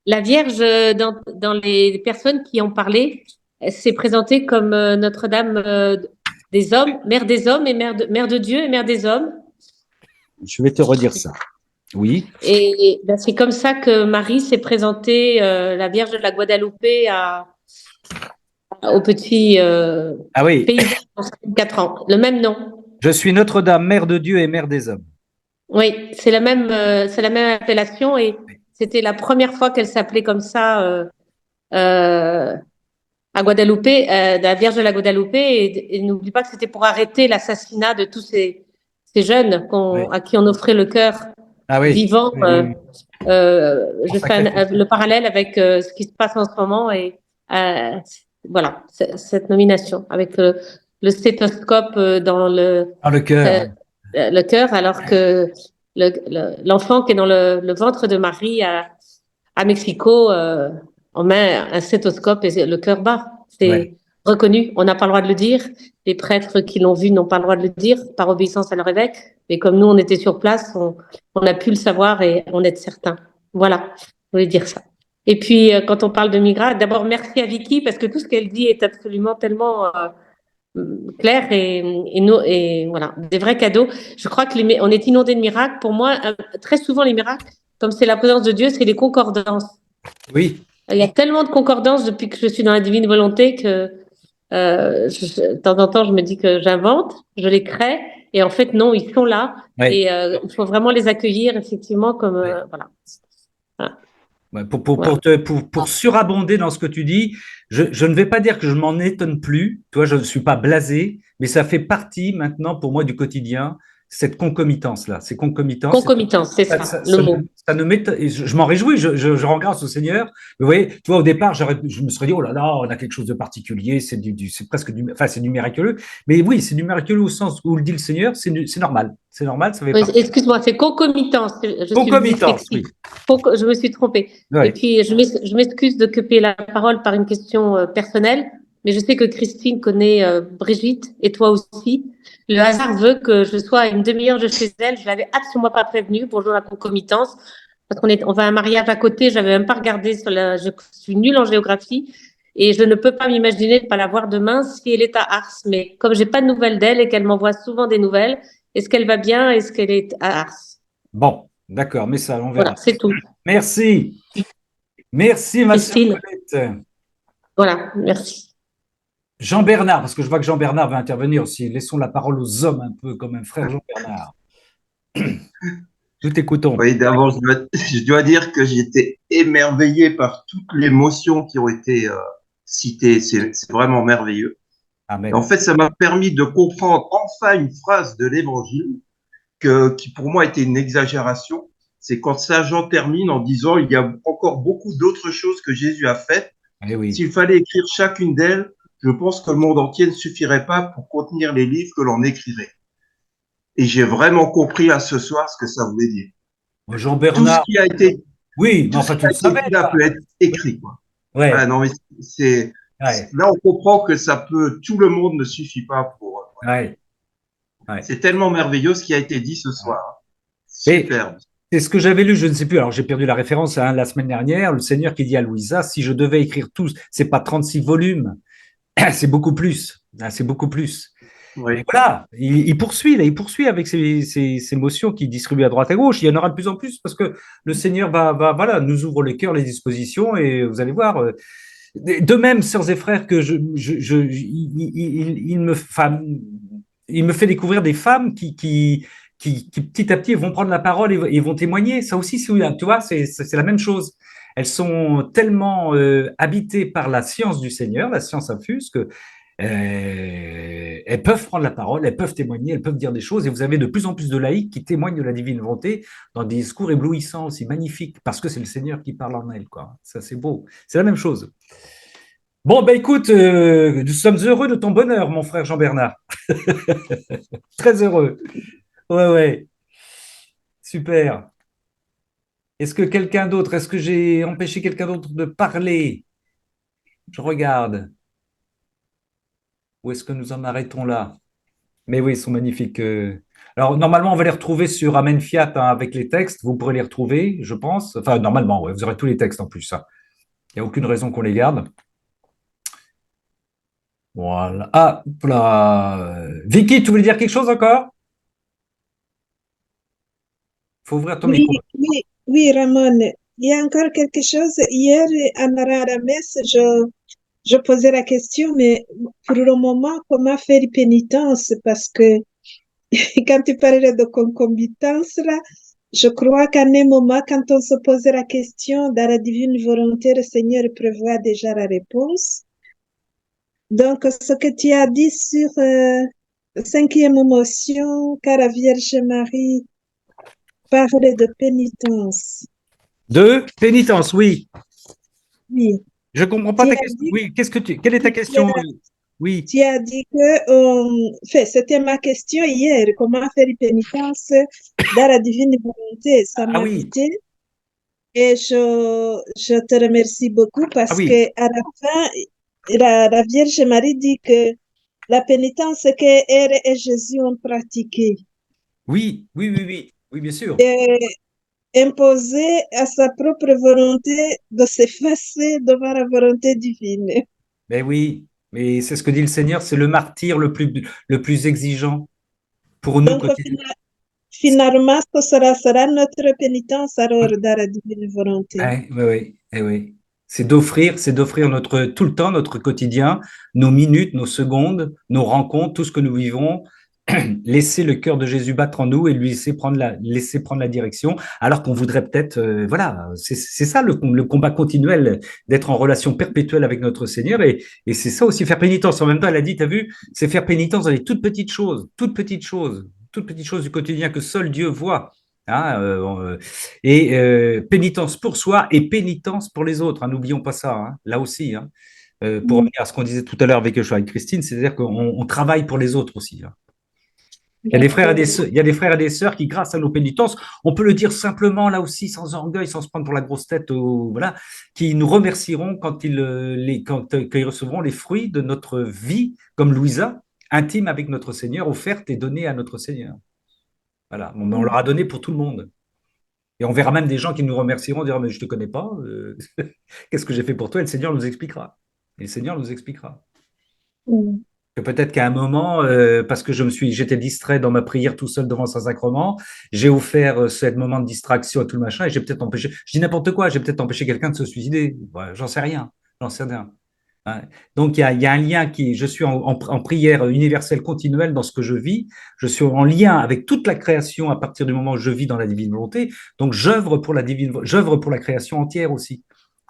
La Vierge, dans les personnes qui ont parlé, s'est présentée comme Notre-Dame des hommes, mère des hommes et mère de Dieu et mère des hommes. Je vais te redire ça. Oui. Et ben, c'est comme ça que Marie s'est présentée, la Vierge de la Guadeloupe, au petit pays de 4 ans. Le même nom. Je suis Notre-Dame, mère de Dieu et mère des hommes. Oui, c'est la même appellation et c'était la première fois qu'elle s'appelait comme ça à Guadeloupe, la Vierge de la Guadeloupe. Et n'oublie pas que c'était pour arrêter l'assassinat de tous ces jeunes à qui on offrait le cœur vivant. Je fais le parallèle avec ce qui se passe en ce moment et voilà, cette nomination avec le stéthoscope dans le cœur. Le cœur, alors que l'enfant qui est dans le ventre de Marie à Mexico, on met un stéthoscope et le cœur bat. reconnu. On n'a pas le droit de le dire. Les prêtres qui l'ont vu n'ont pas le droit de le dire par obéissance à leur évêque. Mais comme nous, on était sur place, on a pu le savoir et on est certain. Voilà, je voulais dire ça. Et puis, quand on parle de Migra, d'abord, merci à Vicky parce que tout ce qu'elle dit est absolument tellement clair et voilà, des vrais cadeaux. Je crois que on est inondé de miracles. Pour moi, très souvent, les miracles, comme c'est la présence de Dieu, c'est les concordances. Oui. Il y a tellement de concordances depuis que je suis dans la divine volonté que de temps en temps, je me dis que j'invente, je les crée, et en fait, non, ils sont là, et il faut vraiment les accueillir, effectivement, comme voilà. Pour surabonder dans ce que tu dis, je ne vais pas dire que je m'en étonne plus, toi, je ne suis pas blasé, mais ça fait partie maintenant pour moi du quotidien, cette concomitance-là, ces concomitances. Concomitance, c'est ça, le mot. Ça ne je m'en réjouis, je rends grâce au Seigneur. Mais vous voyez, tu vois, au départ, je me serais dit, oh là là, on a quelque chose de particulier, c'est presque c'est du miraculeux. Mais oui, c'est du miraculeux au sens où le dit le Seigneur, c'est normal. C'est normal, ça fait partie. Excuse-moi, c'est concomitance. Concomitance, oui. Je me suis trompée. Ouais. Et puis, je m'excuse d'occuper la parole par une question personnelle, mais je sais que Christine connaît Brigitte et toi aussi. Le hasard veut que je sois à une demi-heure de chez elle. Je l'avais absolument pas prévenue pour jouer la concomitance. Parce on va à un mariage à côté. J'avais même pas regardé je suis nulle en géographie. Et je ne peux pas m'imaginer de pas la voir demain si elle est à Ars. Mais comme j'ai pas de nouvelles d'elle et qu'elle m'envoie souvent des nouvelles, est-ce qu'elle va bien? Est-ce qu'elle est à Ars? Bon, d'accord, mais ça, on verra. Voilà, c'est tout. Merci. Merci, ma sœur Colette. Voilà, merci. Jean-Bernard, parce que je vois que Jean-Bernard va intervenir aussi. Laissons la parole aux hommes un peu, comme un frère Jean-Bernard. Nous t'écoutons. Oui, d'abord, je dois dire que j'étais émerveillé par toutes les motions qui ont été citées. C'est vraiment merveilleux. Amen. Et en fait, ça m'a permis de comprendre enfin une phrase de l'Évangile qui pour moi était une exagération. C'est quand Saint Jean termine en disant il y a encore beaucoup d'autres choses que Jésus a faites. Oui. S'il fallait écrire chacune d'elles, je pense que le monde entier ne suffirait pas pour contenir les livres que l'on écrirait. Et j'ai vraiment compris à ce soir ce que ça voulait dire. Jean-Bernard. Tout ce qui a été, oui, mais enfin, tu le savais. Là peut être écrit, quoi. Ouais. Ah, non, mais là, on comprend que tout le monde ne suffit pas pour. Ouais. C'est tellement merveilleux ce qui a été dit ce soir. Superbe. C'est ce que j'avais lu, je ne sais plus, alors j'ai perdu la référence la semaine dernière, le Seigneur qui dit à Louisa, si je devais écrire tous, c'est pas 36 volumes, c'est beaucoup plus, c'est beaucoup plus. Oui. Et voilà, il poursuit avec ces motions qu'il distribue à droite à gauche, il y en aura de plus en plus parce que le Seigneur voilà, nous ouvre les cœurs, les dispositions et vous allez voir. De même, sœurs et frères, que il me fait découvrir des femmes qui petit à petit vont prendre la parole et vont témoigner. Ça aussi, tu vois, c'est la même chose. Elles sont tellement habitées par la science du Seigneur, la science infuse, que elles peuvent prendre la parole, elles peuvent témoigner, elles peuvent dire des choses. Et vous avez de plus en plus de laïcs qui témoignent de la divine volonté dans des discours éblouissants aussi, magnifiques, parce que c'est le Seigneur qui parle en elles, quoi. Ça, c'est beau. C'est la même chose. Bon, ben écoute, nous sommes heureux de ton bonheur, mon frère Jean-Bernard. Très heureux. Ouais. Super. Est-ce que j'ai empêché quelqu'un d'autre de parler? Je regarde. Où est-ce que nous en arrêtons là? Mais oui, ils sont magnifiques. Alors, normalement, on va les retrouver sur Amen Fiat avec les textes. Vous pourrez les retrouver, je pense. Enfin, normalement, ouais, vous aurez tous les textes en plus. Il n'y a aucune raison qu'on les garde. Voilà. Ah, voilà. Vicky, tu voulais dire quelque chose encore? Il faut ouvrir ton micro. Oui, Ramon. Il y a encore quelque chose. Hier, à la messe, je posais la question, mais pour le moment, comment faire pénitence? Parce que quand tu parlais de concomitance, là, je crois qu'à un moment, quand on se posait la question, dans la divine volonté, le Seigneur prévoit déjà la réponse. Donc, ce que tu as dit sur cinquième motion, car la Vierge Marie parlait de pénitence. De pénitence, oui. Oui. Je ne comprends pas ta question. Oui, quelle est ta question? Oui. Tu as dit que, c'était ma question hier, comment faire pénitence dans la divine volonté. Ça m'a invité. Et je te remercie beaucoup parce que à la fin, la Vierge Marie dit que la pénitence qu'elle et Jésus ont pratiquée. Oui, oui, oui, oui, oui, bien sûr. Et imposer à sa propre volonté de s'effacer devant la volonté divine. Mais oui, mais c'est ce que dit le Seigneur, c'est le martyr le plus exigeant pour nous Donc, quotidiennement. finalement, ce sera notre pénitence alors dans la divine volonté. Oui, oui, oui, oui. C'est d'offrir tout le temps, notre quotidien, nos minutes, nos secondes, nos rencontres, tout ce que nous vivons, laisser le cœur de Jésus battre en nous et lui laisser prendre la direction, alors qu'on voudrait peut-être, voilà, c'est ça le combat continuel, d'être en relation perpétuelle avec notre Seigneur, et c'est ça aussi faire pénitence. En même temps, elle a dit, t'as vu, c'est faire pénitence dans les toutes petites choses du quotidien que seul Dieu voit. Hein, pénitence pour soi et pénitence pour les autres. Hein, n'oublions pas ça. Hein, là aussi, hein, pour revenir à ce qu'on disait tout à l'heure avec Christine, c'est-à-dire qu'on travaille pour les autres aussi. Hein. Il y a des frères et des sœurs qui, grâce à nos pénitences, on peut le dire simplement là aussi, sans orgueil, sans se prendre pour la grosse tête, voilà, qui nous remercieront quand ils recevront les fruits de notre vie, comme Louisa, intime avec notre Seigneur, offerte et donnée à notre Seigneur. Voilà, on leur a donné pour tout le monde. Et on verra même des gens qui nous remercieront, diront, mais je ne te connais pas, qu'est-ce que j'ai fait pour toi? Et le Seigneur nous expliquera. Et le Seigneur nous expliquera. Que peut-être qu'à un moment, parce que j'étais distrait dans ma prière tout seul devant Saint-Sacrement, j'ai offert ce moment de distraction et tout le machin, et j'ai peut-être empêché, je dis n'importe quoi, j'ai peut-être empêché quelqu'un de se suicider. Ouais, j'en sais rien. Ouais. Donc, il y a un lien je suis en prière universelle continuelle dans ce que je vis. Je suis en lien avec toute la création à partir du moment où je vis dans la divine volonté. Donc, j'œuvre pour la création entière aussi.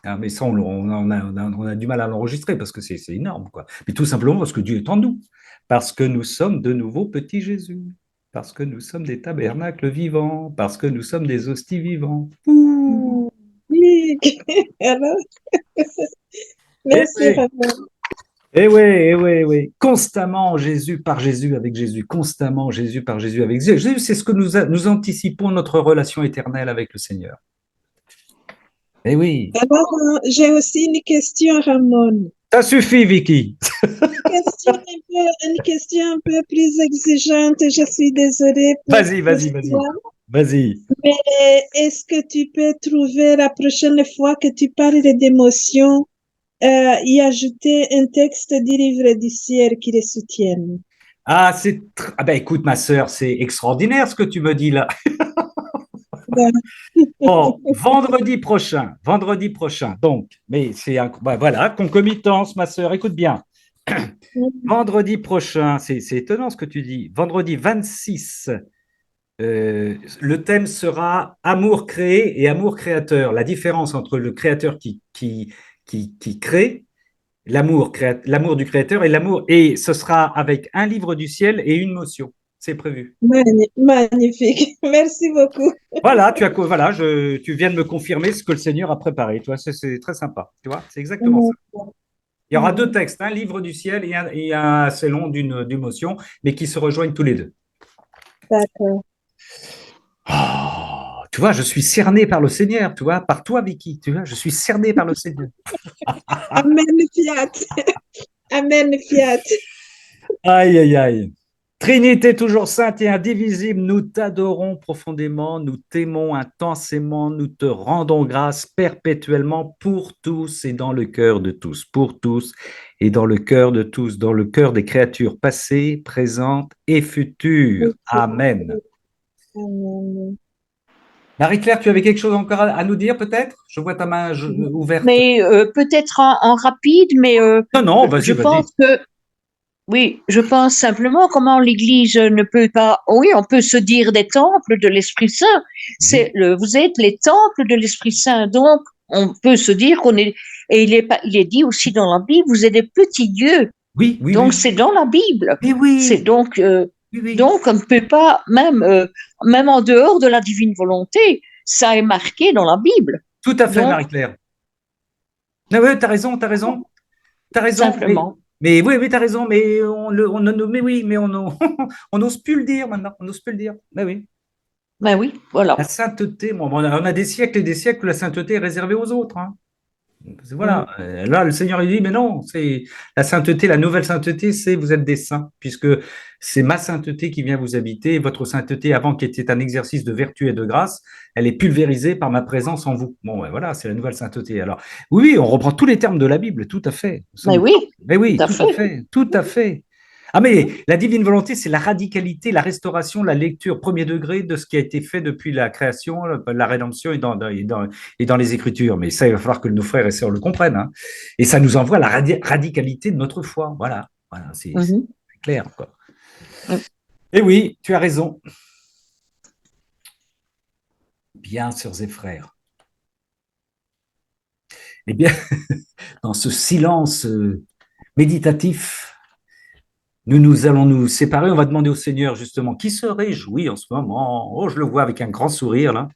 Hein, mais ça, on a du mal à l'enregistrer parce que c'est énorme, quoi. Mais tout simplement parce que Dieu est en nous. Parce que nous sommes de nouveaux petits Jésus. Parce que nous sommes des tabernacles vivants. Parce que nous sommes des hosties vivants. Oui. Alors, merci, Ramon. Oui. Constamment Jésus par Jésus avec Jésus. Constamment Jésus par Jésus avec Jésus. C'est ce que nous anticipons notre relation éternelle avec le Seigneur. Eh oui. Alors, j'ai aussi une question, Ramon. Ça suffit, Vicky. Une question un peu plus exigeante. Je suis désolée. Vas-y. Mais est-ce que tu peux trouver la prochaine fois que tu parles d'émotions, y ajouter un texte du livre du ciel qui les soutienne? Ah, ben écoute, ma sœur, c'est extraordinaire ce que tu me dis là. Bon, vendredi prochain, donc, mais voilà, concomitance, ma sœur, écoute bien. Vendredi prochain, c'est étonnant ce que tu dis. Vendredi 26, le thème sera amour créé et amour créateur. La différence entre le créateur qui crée, l'amour du créateur et l'amour, et ce sera avec un livre du ciel et une motion. C'est prévu. Magnifique. Merci beaucoup. Voilà, tu viens de me confirmer ce que le Seigneur a préparé. Tu vois, c'est très sympa. Tu vois, c'est exactement ça. Il y aura deux textes, un livre du ciel et un selon d'une motion, mais qui se rejoignent tous les deux. D'accord. Oh, tu vois, je suis cerné par le Seigneur, tu vois, par toi, Vicky, tu vois, je suis cerné par le Seigneur. Amen, fiat. Amen, fiat. Aïe. Trinité toujours sainte et indivisible, nous t'adorons profondément, nous t'aimons intensément, nous te rendons grâce perpétuellement pour tous et dans le cœur de tous, pour tous et dans le cœur de tous, dans le cœur des créatures passées, présentes et futures. Amen. Amen. Marie-Claire, tu avais quelque chose encore à nous dire peut-être? Je vois ta main ouverte. Mais peut-être en rapide, mais non, vas-y. Je pense que oui, je pense simplement comment l'Église ne peut pas. Oui, on peut se dire des temples de l'Esprit Saint. Vous êtes les temples de l'Esprit Saint, donc on peut se dire qu'on est. Et il est dit aussi dans la Bible, vous êtes des petits dieux. Oui. Donc c'est dans la Bible. Oui. C'est donc. Donc on ne peut pas même en dehors de la divine volonté, ça est marqué dans la Bible. Tout à fait, donc, Marie-Claire. Oui, t'as raison. Simplement. Mais oui, tu as raison, mais on n'ose plus le dire maintenant, on n'ose plus le dire. Ben oui, voilà. La sainteté, on a des siècles et des siècles où la sainteté est réservée aux autres. Hein. Voilà. Là, le Seigneur, il dit, mais non, c'est la sainteté, la nouvelle sainteté, c'est vous êtes des saints, puisque c'est ma sainteté qui vient vous habiter. Votre sainteté, avant qui était un exercice de vertu et de grâce, elle est pulvérisée par ma présence en vous. Bon, voilà, c'est la nouvelle sainteté. Alors, oui, on reprend tous les termes de la Bible, tout à fait. Mais oui, tout à fait, tout à fait. Ah, mais la divine volonté, c'est la radicalité, la restauration, la lecture premier degré de ce qui a été fait depuis la création, la rédemption et dans les Écritures. Mais ça, il va falloir que nos frères et sœurs le comprennent. Hein. Et ça nous envoie la radicalité de notre foi. Voilà, c'est clair. Quoi. Et oui, tu as raison. Bien, sœurs et frères. Eh bien, dans ce silence méditatif, nous allons nous séparer. On va demander au Seigneur, justement, qui se réjouit en ce moment. Oh, je le vois avec un grand sourire, là.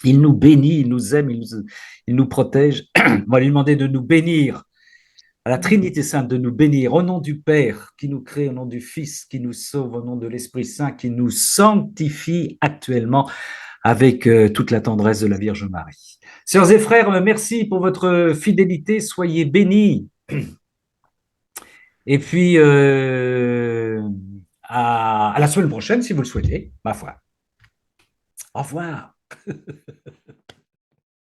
Il nous bénit, il nous aime, il nous protège. On va lui demander de nous bénir, à la Trinité Sainte, de nous bénir au nom du Père qui nous crée, au nom du Fils qui nous sauve, au nom de l'Esprit Saint qui nous sanctifie actuellement avec toute la tendresse de la Vierge Marie. Sœurs et frères, merci pour votre fidélité. Soyez bénis. Et puis, à la semaine prochaine, si vous le souhaitez, ma foi. Au revoir.